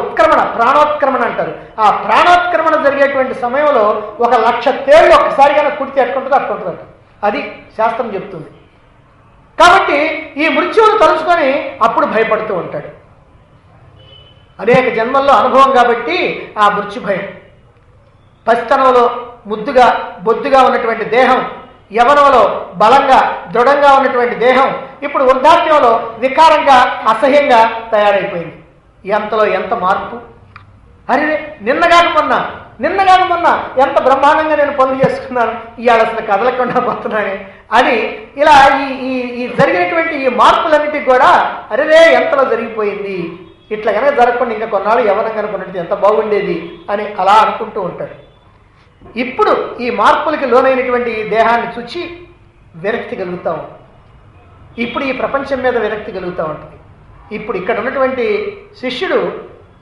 ప్రాణోత్క్రమణ అంటారు. ఆ ప్రాణోత్క్రమణ జరిగేటువంటి సమయంలో 1,00,000 తేళ్లు ఒక్కసారి కనుక కుడితే ఎట్టుంటుందో అట్టుంటుందంట. అది శాస్త్రం చెప్తుంది. కాబట్టి ఈ మృత్యువును తలుచుకొని అప్పుడు భయపడుతూ ఉంటాడు. అనేక జన్మల్లో అనుభవం కాబట్టి ఆ మృత్యు భయం. పసితనంలో ముద్దుగా బొద్దుగా ఉన్నటువంటి దేహం, యవనంలో బలంగా దృఢంగా ఉన్నటువంటి దేహం ఇప్పుడు వృద్ధాప్యంలో వికారంగా అసహ్యంగా తయారైపోయింది. ఎంతలో ఎంత మార్పు! అరే నిన్నగాక మొన్న ఎంత బ్రహ్మాండంగా నేను పనులు చేసుకున్నాను, ఇవాళ అసలు కదలకుండా పోతున్నానే అని ఇలా ఈ జరిగినటువంటి ఈ మార్పులన్నిటికీ కూడా అరే ఎంతలో జరిగిపోయింది, ఇట్లా కనుక జరగకుండా ఇంకా కొన్నాళ్ళు యవనం కనుకున్నట్టు ఎంత బాగుండేది అని అలా అనుకుంటూ ఉంటాడు. ఇప్పుడు ఈ మార్పులకి లోనైనటువంటి ఈ దేహాన్ని చూచి విరక్తి కలుగుతాం. ఇప్పుడు ఈ ప్రపంచం మీద విరక్తి కలుగుతూ ఉంటుంది. ఇప్పుడు ఇక్కడ ఉన్నటువంటి శిష్యుడు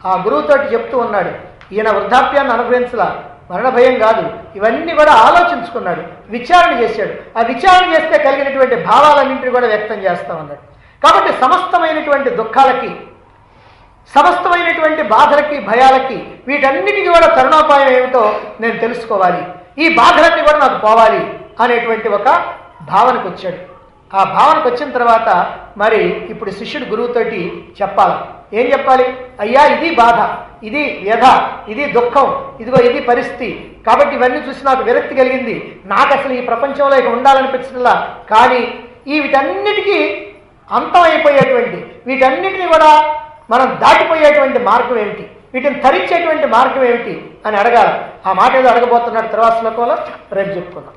ఆ గురువుతోటి చెప్తూ ఉన్నాడు, ఈయన వృద్ధాప్యాన్ని అనుభవించలా, మరణ భయం కాదు, ఇవన్నీ కూడా ఆలోచించుకున్నాడు, విచారణ చేశాడు. ఆ విచారణ చేస్తే కలిగినటువంటి భావాలన్నింటినీ కూడా వ్యక్తం చేస్తూ ఉన్నాడు. కాబట్టి సమస్తమైనటువంటి దుఃఖాలకి, సమస్తమైనటువంటి బాధలకి, భయాలకి, వీటన్నిటికీ కూడా తరుణోపాయం ఏమిటో నేను తెలుసుకోవాలి, ఈ బాధలన్నీ కూడా నాకు పోవాలి అనేటువంటి ఒక భావనకు వచ్చాడు. ఆ భావనకు వచ్చిన తర్వాత మరి ఇప్పుడు శిష్యుడు గురువుతోటి చెప్పాలి. ఏం చెప్పాలి? అయ్యా, ఇది బాధ, ఇది వ్యధ, ఇది దుఃఖం, ఇదిగో ఇది పరిస్థితి. కాబట్టి ఇవన్నీ చూసి నాకు విరక్తి కలిగింది. నాకు అసలు ఈ ప్రపంచంలో ఇక ఉండాలనిపించడంలా. కానీ ఈ వీటన్నిటికీ అంతం అయిపోయేటువంటి, వీటన్నిటిని కూడా మనం దాటిపోయేటువంటి మార్గం ఏమిటి, వీటిని తరించేటువంటి మార్గం ఏమిటి అని అడగాలి. ఆ మాట ఏదో అడగబోతున్నాడు తర్వాత శ్లోకంలో, రేపు చెప్పుకుందాం.